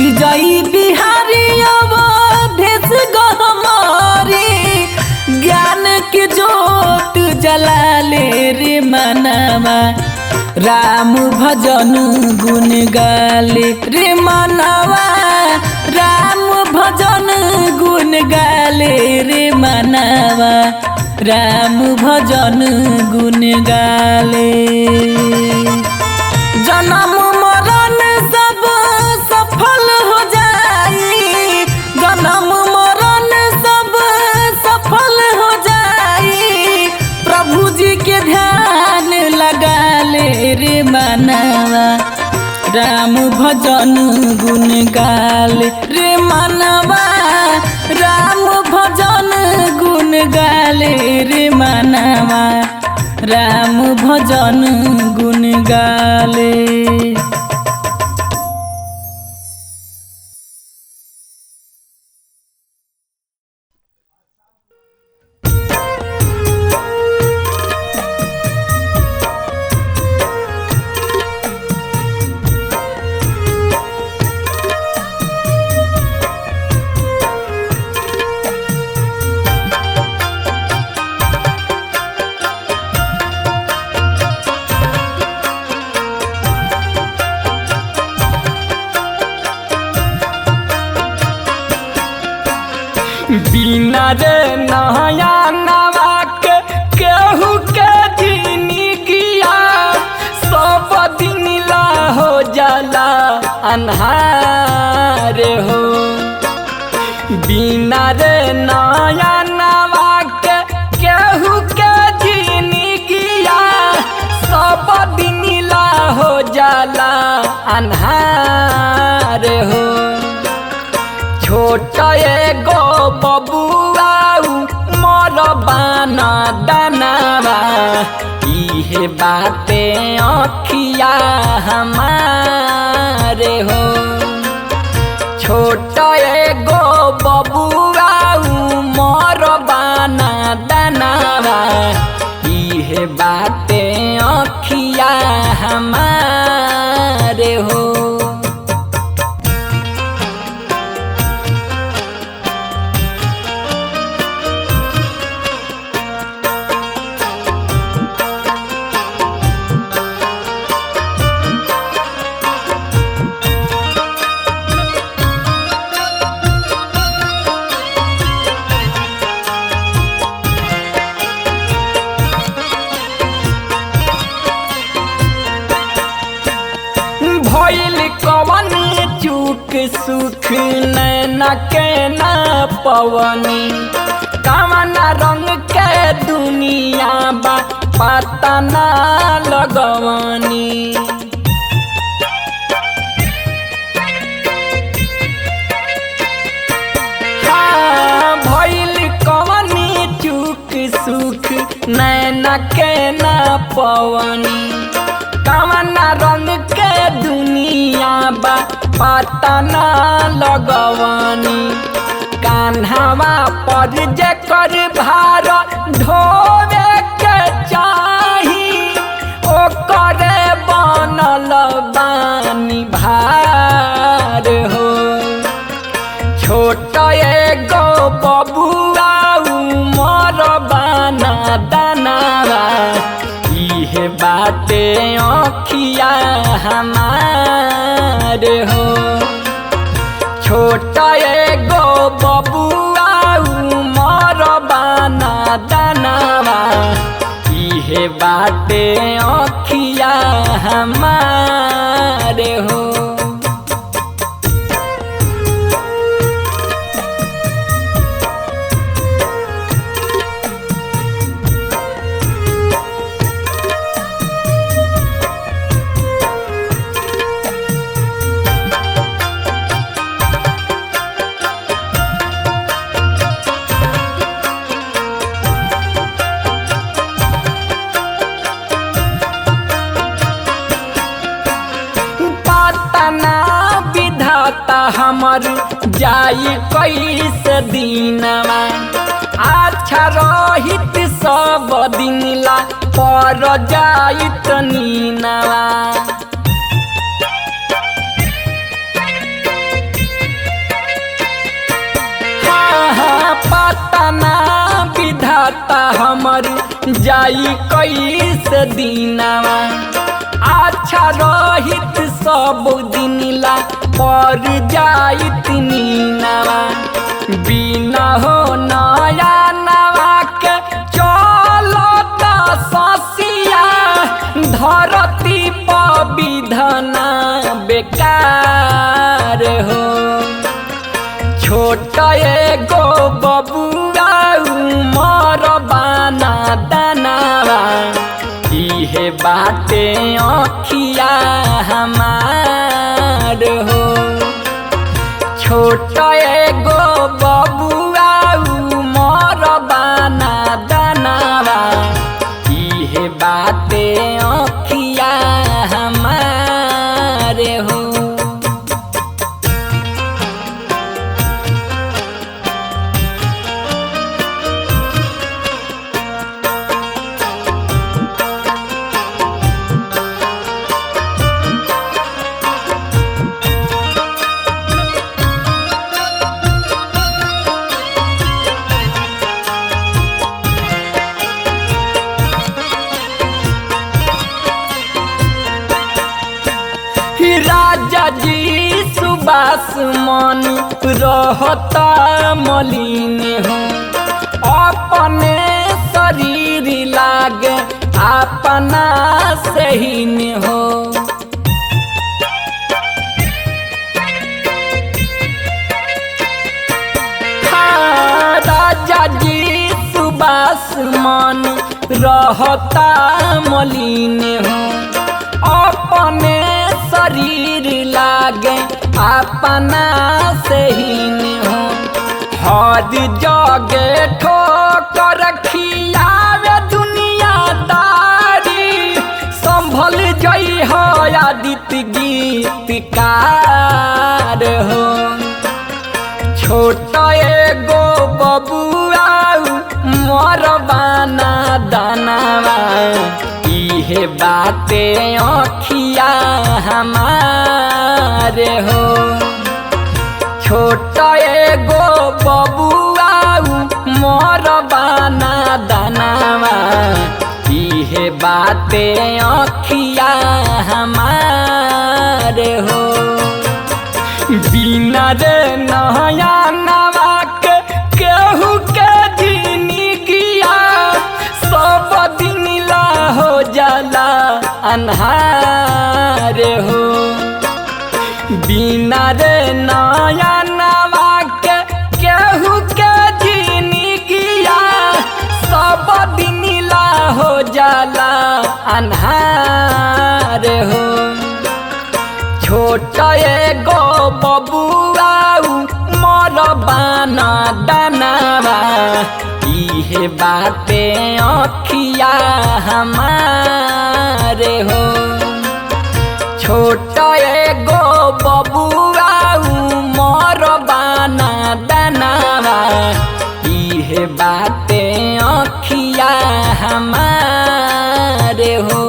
[SPEAKER 2] विजयी बिहारी अवधेश गहमारी ज्ञान के जोत जला ले रे मनवा राम भजन गुण गाले रे मनवा राम भजन गुण गाले रे मनवा राम भजन गुण गाले। जन्म मरण सब सफल हो जाई जन्म मरण सब सफल हो जाई। प्रभु जी के ध्यान लगा ले रे मनवा राम भजन गुण गाले रे मनवा राम भजन गुण गाले रे मनवा राम भजन गुण गाले। बिना रे नया नवा के केहू के जिंदगिया सब दिन ला हो जाला अन्हार हो। बिना रे नया नवा के
[SPEAKER 1] अन्हार हो। छोट एगो बबुआ मोर बाना दानावा इहे बाते अखिया हमारे हो। छोट एगो बबुआ मोर बाना दानावा इहे बाते अखिया हमारे हो। भइल कवन चूक सुख नैना के ना पवनी कवना रंग के दुनिया बा पता ना लगवनी। हाँ भइल कवन चूक सुख नैना के ना पवनी कवना रंग के दुनिया बा पता ना लगवनी। कान्हावा पर जेकर भार ढोवे के चाही ओकरे बनल बानी भार हो। छोट एगो बबुआ मोर बाना दानावा इहे बाते अखिया हमारे हो। छोट एगो बबुआ मोर बाना दानावा इहे बाते अखिया हमारे हो। हमर जाई कैसे दिनवा अच्छा रहित सब दिनला पर जाइत नीनवा। हाँ पता ना विधाता हमर जाई कैसे दिनवा अच्छा रहित सब दिनला पर जाइत नीनवा। बिना हो नया नवा के चलता ससिया धरती पर विधना बेकार हो। छोट एगो बबुआ मोर बाना दानावा इहे बाते अखिया हमार हो। छोट एगो बबुआ मोर बाना दानावा इहे बाते अखिया हमारे हो। राजा जी सुबास मन रहता मलिन हो। अपने शरीर लागे अपना सहीन हो। हाँ राजा जी सुबास मन रहता मलिन हो। अपने शरीर लागे अपना से ही हो हर जगे ठोकर खियावे दुनियादारी संभल जई हो आदित्य गीतकार हो छोटा एगो बबुआ मोर बाना दानावा इहे बाते अखिया हमारे हो छोटा एगो बबुआ मोर बाना दानावा इहे बाते अखिया हमारे हो बिना रे नया नवा के केहू के जिंदगिया सब दिन ला हो जाला अन्हार हो बिना रे नया नवा के केहू के जिंदगिया सब दिन ला हो जाला अन्हार हो छोटा एगो बबुआ मोर बाना दानावा इहे बाते अखिया हमारे हो छोटा एगो बबुआ मोर बाना दानावा इहे बाते अखिया हमारे हो।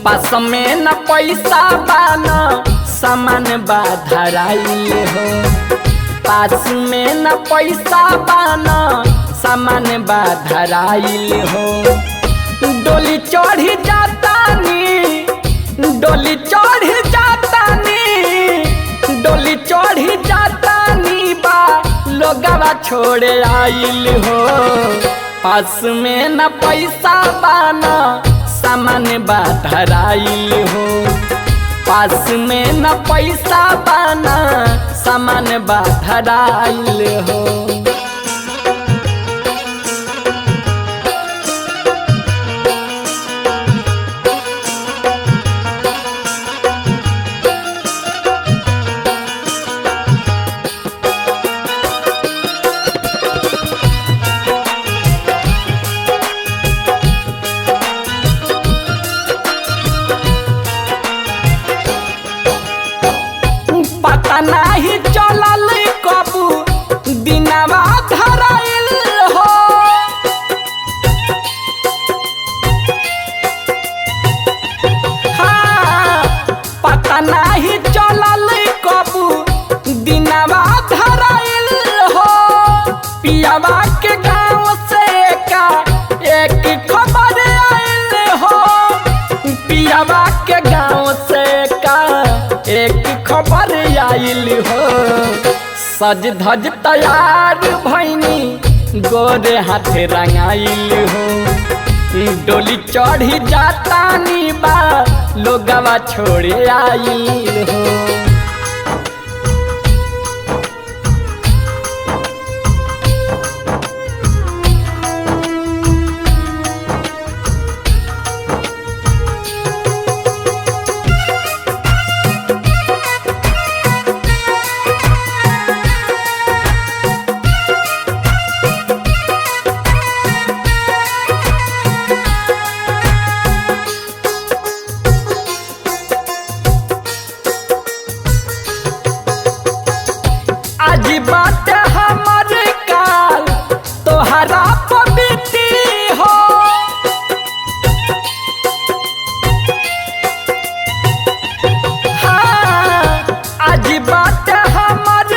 [SPEAKER 1] पास में न पैसा बाना सामान बाधराइल हो पास में न पैसा बाना सामान बाधराइल हो डोली चढ़ी जाता नी डोली चढ़ी जाता नी डोली चढ़ी जाता नी बा लोगवा छोड़े आइल हो पास में न पैसा बाना सामान बाधराइल हो पास में न पैसा बाना सामान बाधराइल हो नाही चलल कबू दिनवा धराइल हो हाँ पता नहीं चलल कबू दिनवा धराइल हो पियावा के गाँव से का एक खबर आइल हो पियावा के गाँव से का एक खबर आइल हो सज धज तैयार भैनी गोरे हाथ रंगाइल हो डोली चढ़ी जाता नी बा लोगवा छोड़े आइल हो बात हमर काल तोहरा पबीती हो हाँ आज बात हमर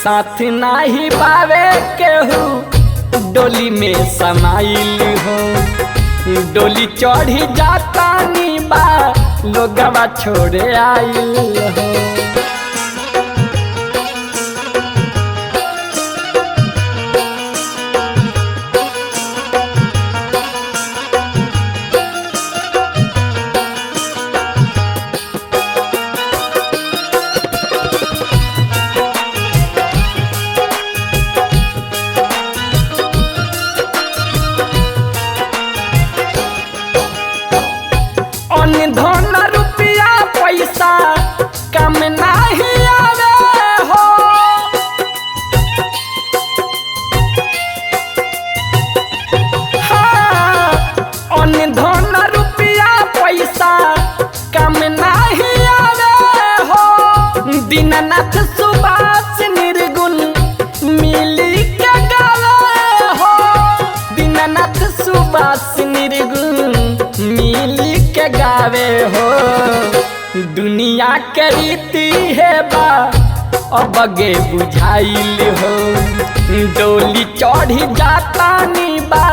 [SPEAKER 1] साथ नाही बावे केहू डोली में समाइल हो। डोली चढ़ी जाता नी बा लोगवा छोड़े आइल हो। धन रुपया पैसा कम नहीं आवे हो। हाँ, धन रुपया पैसा कम नहीं आवे हो। दीननाथ सुभाष निर्गुण मिली के गावे हो। दीननाथ सुभाष निर्गुण मिली के गावे हो। दुनिया के रीति है बा अबगे बुझाइल हो। डोली चढ़ी जाता नी बा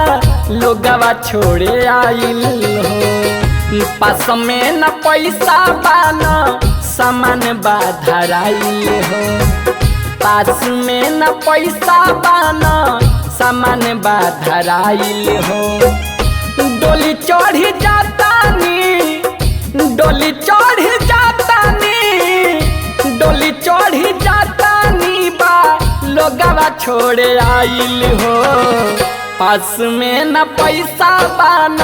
[SPEAKER 1] लोगवा छोड़े आइल हो। पास में न पैसा बा न सामान बा धराइल हो। पास में न पैसा बा न सामान बा धराइल हो। डोली चढ़ी जाता नी, डोली चढ़ी जाता नी, डोली चढ़ी जाता नी बा लोगवा छोड़े आइल हो। पास में न पैसा बा न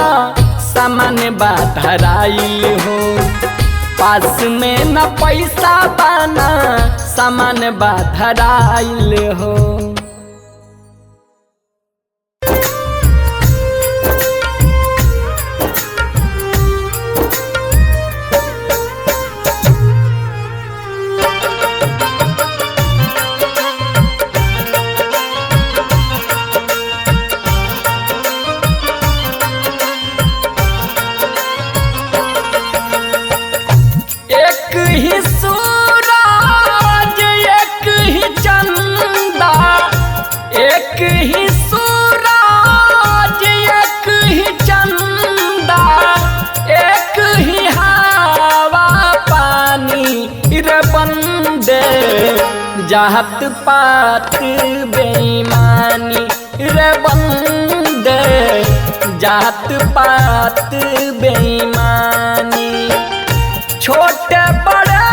[SPEAKER 1] सामान बा धराइल हो। पास में न पैसा बा न सामान बा धराइल हो। एक ही सूरज एक ही चंदा, एक ही सूरज एक ही चंदा, एक ही हवा पानी रे बंदे। जात पात बेईमानी रे बंदे। जात पात बेईमानी। छोटे बड़े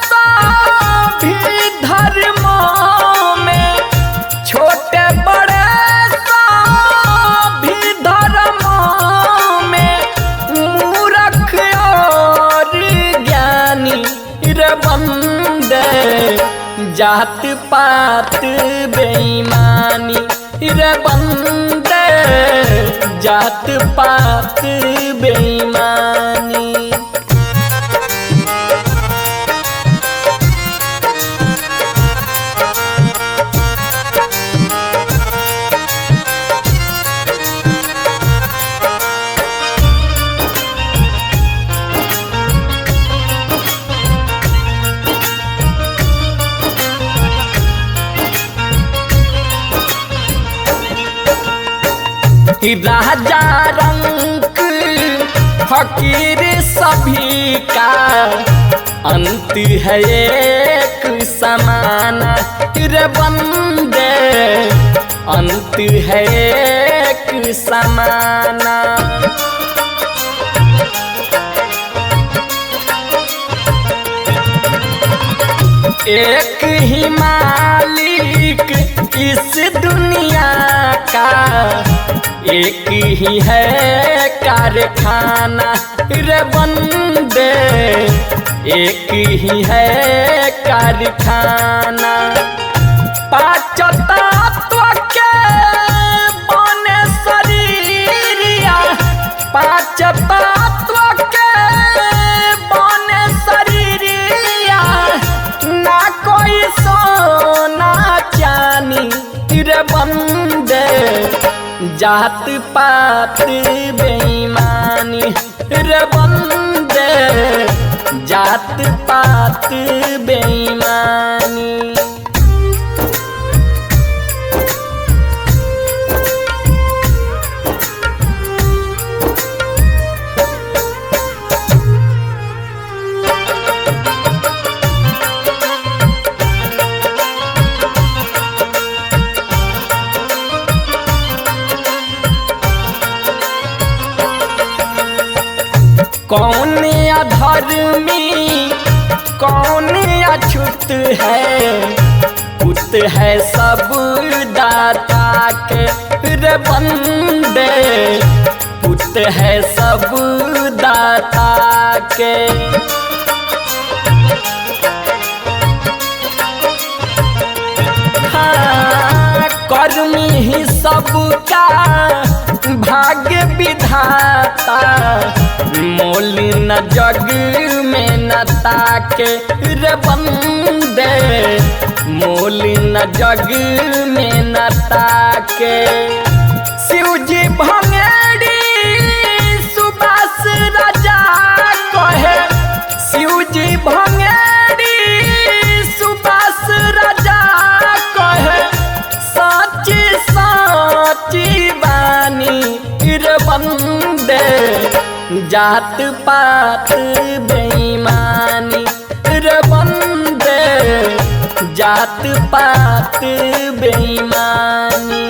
[SPEAKER 1] सभी धर्मों में, छोटे बड़े सभी धर्मों में मूर्ख और ज्ञानी रे बंदे। जात पात बेईमानी रे बंदे। जात पात बेईमानी। राजा रंक फकीर सभी का अंत है एक समाना रे बंदे। अंत है एक समाना। एक ही मालिक इस दुनिया का, एक ही है कारखाना रे बंदे। एक ही है कारखाना। पांच तत्व के बने शरीरिया, पांच तत्व के बने शरीरिया। ना कोई सोना चानी रे बंदे। जात पात बेईमानी रे बंदे। जात पात बेईमानी। अधर्मी कौन अछूत है, पुत है सब दाता के रे बंदे, पुत है सब दाता के। हाँ, कर्मी ही सबका भाग्य विधाता, मोल न जग में न ताके रे बंदे, मोल न जग में न ताके। शिव जी भंगेड़ी सुभाष राजा कहे, शिव जी भंगेड़ी सुभाष राजा कहे, साची साची बानी रे बंदे, जात पात बेईमानी रे बंदे, जात पात बेईमानी।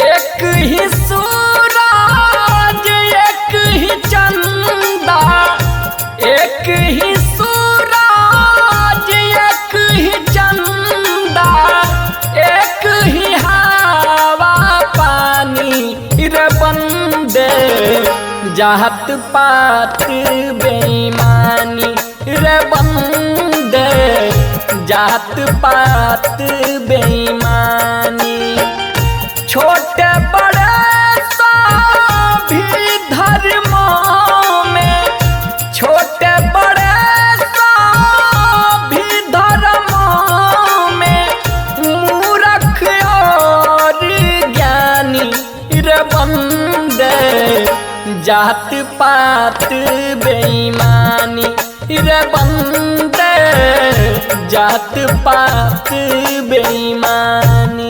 [SPEAKER 1] एक ही सूरज एक ही चंदा, एक ही सूरज एक ही चंदा, एक ही हवा पानी रे बंदे, जात पात बेईमानी रे बंदे, जात पात बेईमानी। छोटे बड़े सभी धर्मों में, छोटे बड़े सभी धर्मों में, मूर्ख और ज्ञानी रे बंदे, जात पात बेईमानी रे बंदे, जात पात बेईमानी।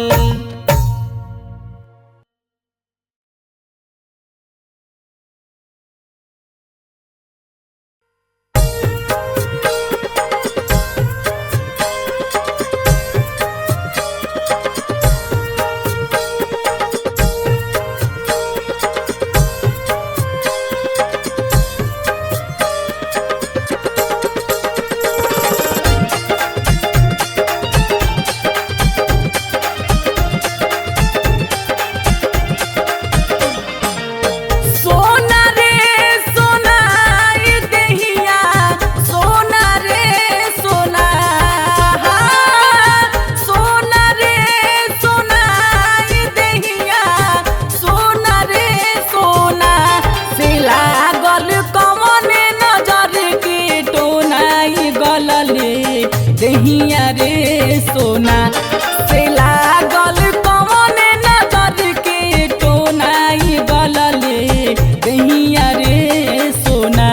[SPEAKER 2] दहिया रे सोना से लागल कौन नजर के टोनाई गलले दहिया रे सोना।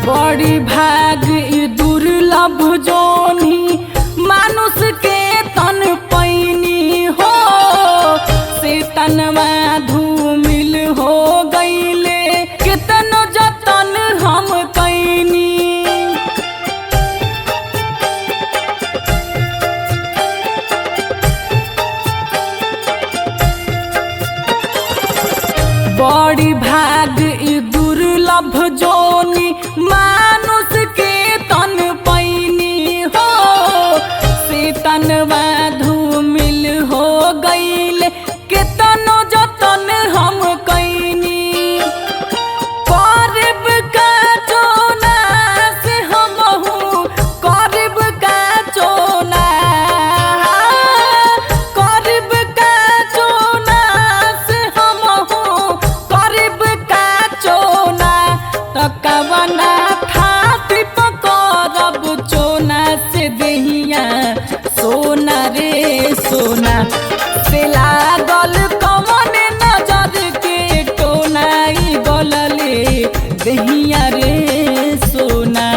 [SPEAKER 2] बड़ी भाग दुर्लभ जोनी मानुष के तन पैनी हो, से तनवा धूमिल हो गईले कितनो जतन हम कैनी। बड़ी भाग दुर्लभ जोनी मानुष के तन पैनी हो, से तनवा धूमिल हो गईले कितनो जतन हम कैनी। करब का चोना से हमहू करब का चोना, करब का चोना से हमहू करब का चोना। तकवना खातिर पकड़ब चोना से दहिया सोना रे सोना, से लागल कौन नजर के टोनाई गलले दहिया रे सोना।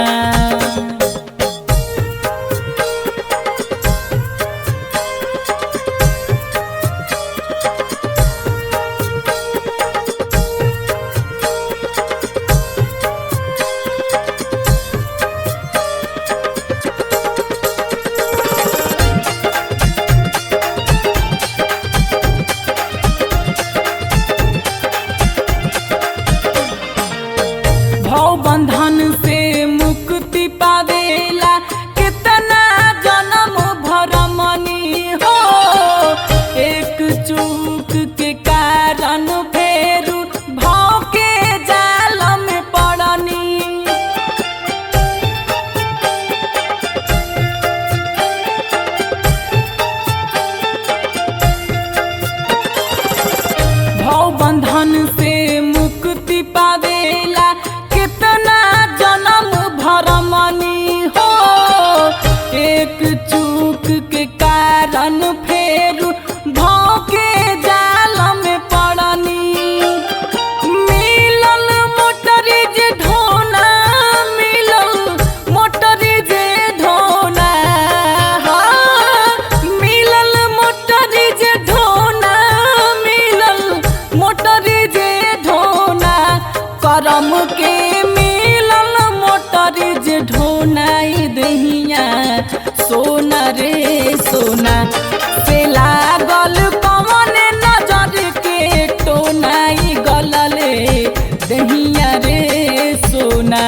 [SPEAKER 2] चूक के कारण फेरू भाव के जाल में पड़नी। भाव बंधन से मुक्ति पावेला कितना जन्म भरमनी हो। एक चूक के कारण फेरू भाव के जाल में पड़नी। मिलल मोटरीज ढोना, मिलल मोटरीज ढोना, मिलल मोटरीज ढोना, मिलल मोटरीज ढोना। करम के मिलल मोटरीज ढोनाई दहिया सोना रे सोना से लागल कौन नजर के टोनाई गलले दहिया रे सोना।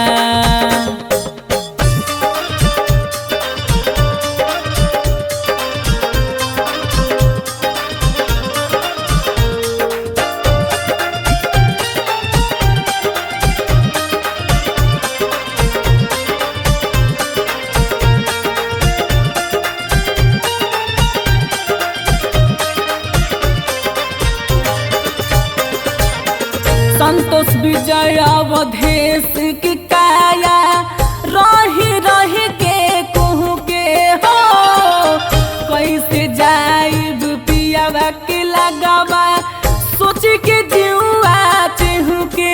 [SPEAKER 2] संतोष विजय अवधेश की काया रही रही के कहूँ के हो। कैसे जाइब पियावा के लगावा सोच के जीवा चहु के।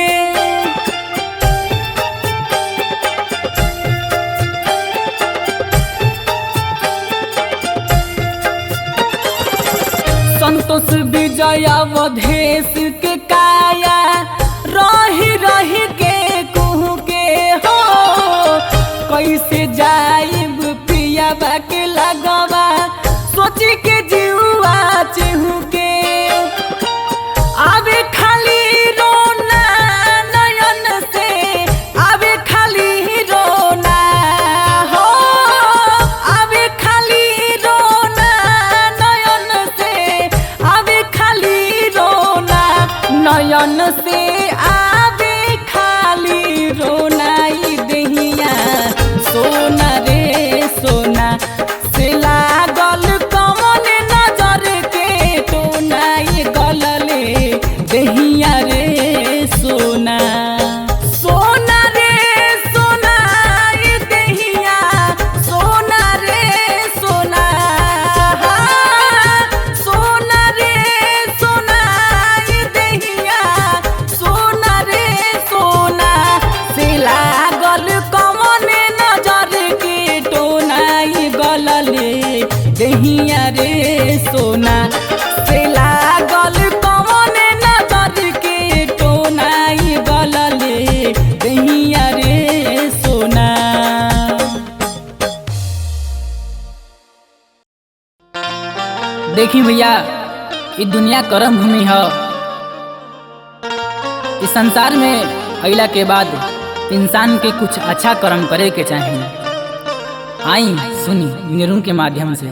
[SPEAKER 2] संतोष विजय अवधेश के काया रही रही के कहूँ के हो। कैसे जाइब पियावा के लगवा सोच के जीवा चहु के। आवे खाली रोना नयन से, आवे खाली रोना हो। आवे खाली रोना नयन से, आवे खाली रोना नयन से, आवे खाली रोनाई दहिया सोना रे सोना से लागल कौन नजर के टोनाई गलले दहिया रे सोना। सोना रे सोना ये दहिया सोना रे सोना। सोना रे सोना ये दहिया सोना रे सोना से लागल कौन नजर के टोनाई गलले दहिया रे सोना। से लागल कौन नजर के टोनाई गलले दहिया रे सोना। देखी भैया, ये दुनिया कर्म भूमि है। इस संसार में अइला के बाद इंसान के कुछ अच्छा कर्म करे के चाहिए। आई सुनी निरुन के माध्यम से।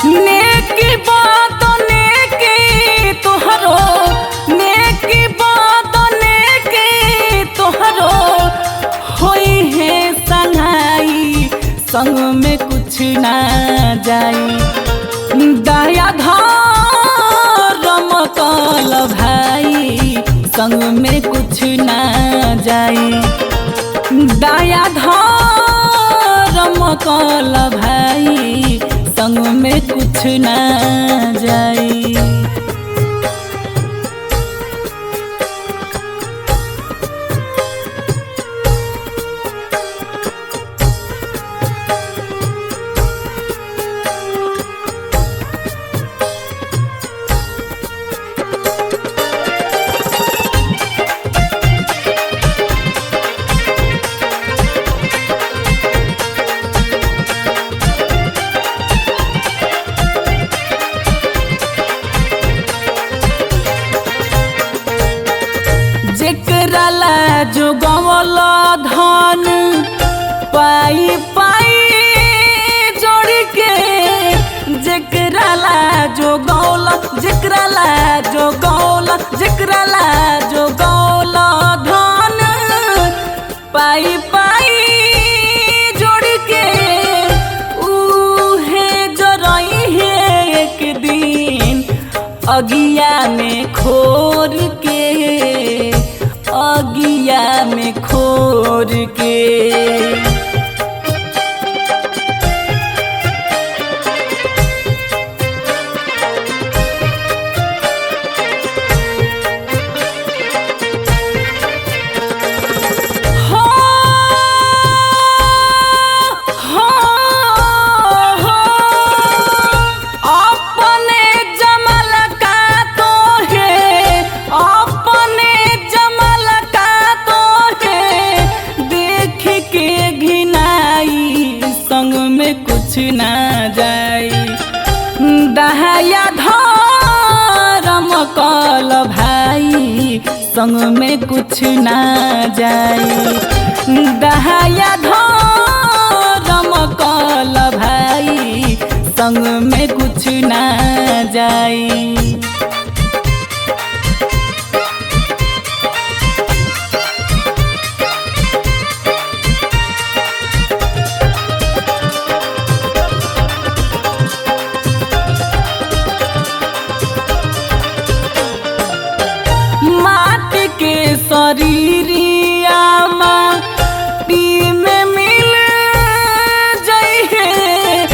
[SPEAKER 2] नेकी बात नेकी तुहरो, नेकी बात नेकी तुहरो होई है संगाई, संग में कुछ ना जाई। दया धर्म कल भाई, संग में कुछ ना जाई। दया धर्म कल भाई, संग में कुछ ना जाई। जो गवल धन पाई पाई जोड़ के जेकरा ला जो गौल जेकरा ला जो गौल जेकरा ला जो गौल धन पाई पाई जोड़ के उहे जो रही है एक दिन अगिया में खोर के अगिया में खोर के। कुछ ना जाई दहाया धर्म कल भाई संग में कुछ ना जाई दहाया धर्म कल भाई संग में कुछ ना जाई। शरीरिया माटी में मिल जाइए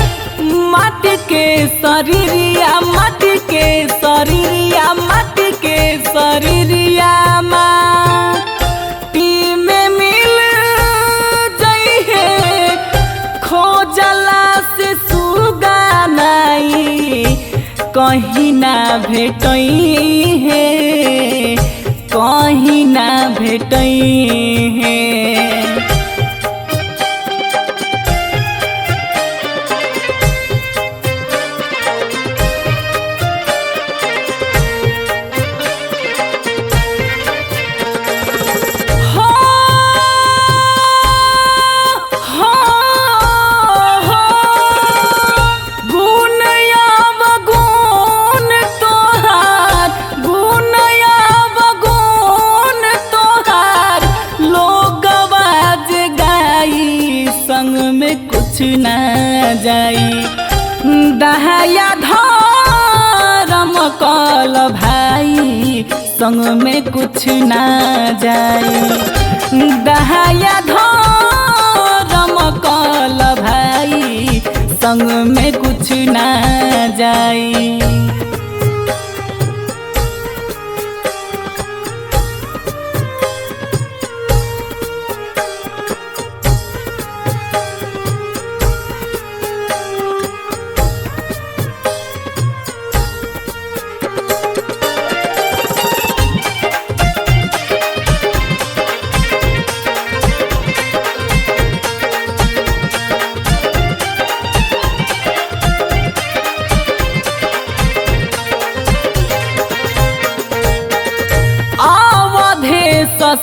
[SPEAKER 2] माटी के शरीरिया माटी के शरीरिया माटी के शरीरिया माटी में मिल जाइए खोजला से सुगा नहीं कहीं ना भेटई है कहीं ना भेटई है। कुछ ना जाई दहाया धर्म कल भाई संग में कुछ ना जाई दहाया धर्म कल भाई संग में कुछ ना जाई।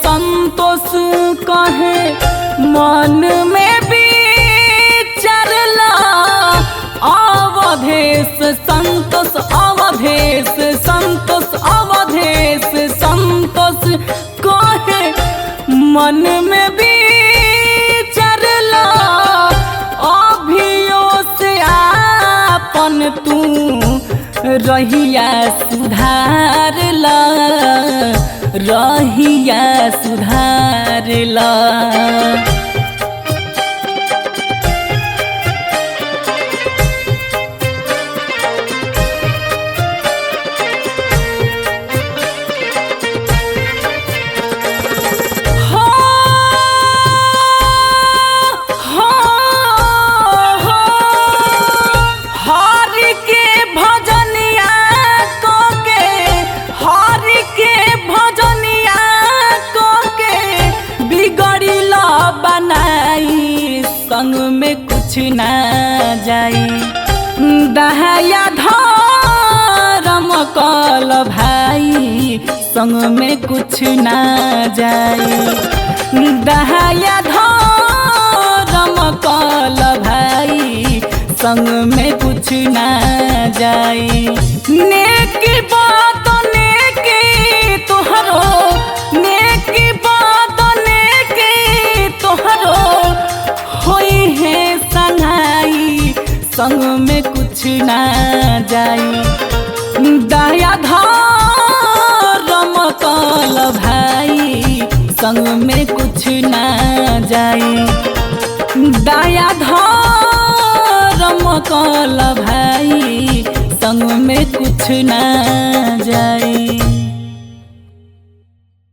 [SPEAKER 2] संतोष कहे मन में विचारला अवधेश संतोष अवधेश संतोष अवधेश संतोष कहे मन में विचारला अभियो से आपन तू रहिया सुधारला रहिया सुधारला। संग में कुछ ना जाई दहाया धर्म कल भाई संग संग में कुछ ना जाई। दहाया धर्म कल भाई संग में कुछ ना जाई। नेकी बात नेकी तोहरो, नेकी बात नेकी तोहरो होई है संगाई संग में कुछ ना जाई। दया धर्म कल भाई संग में कुछ ना जाई। दया धर्म कल भाई संग में कुछ ना जाई।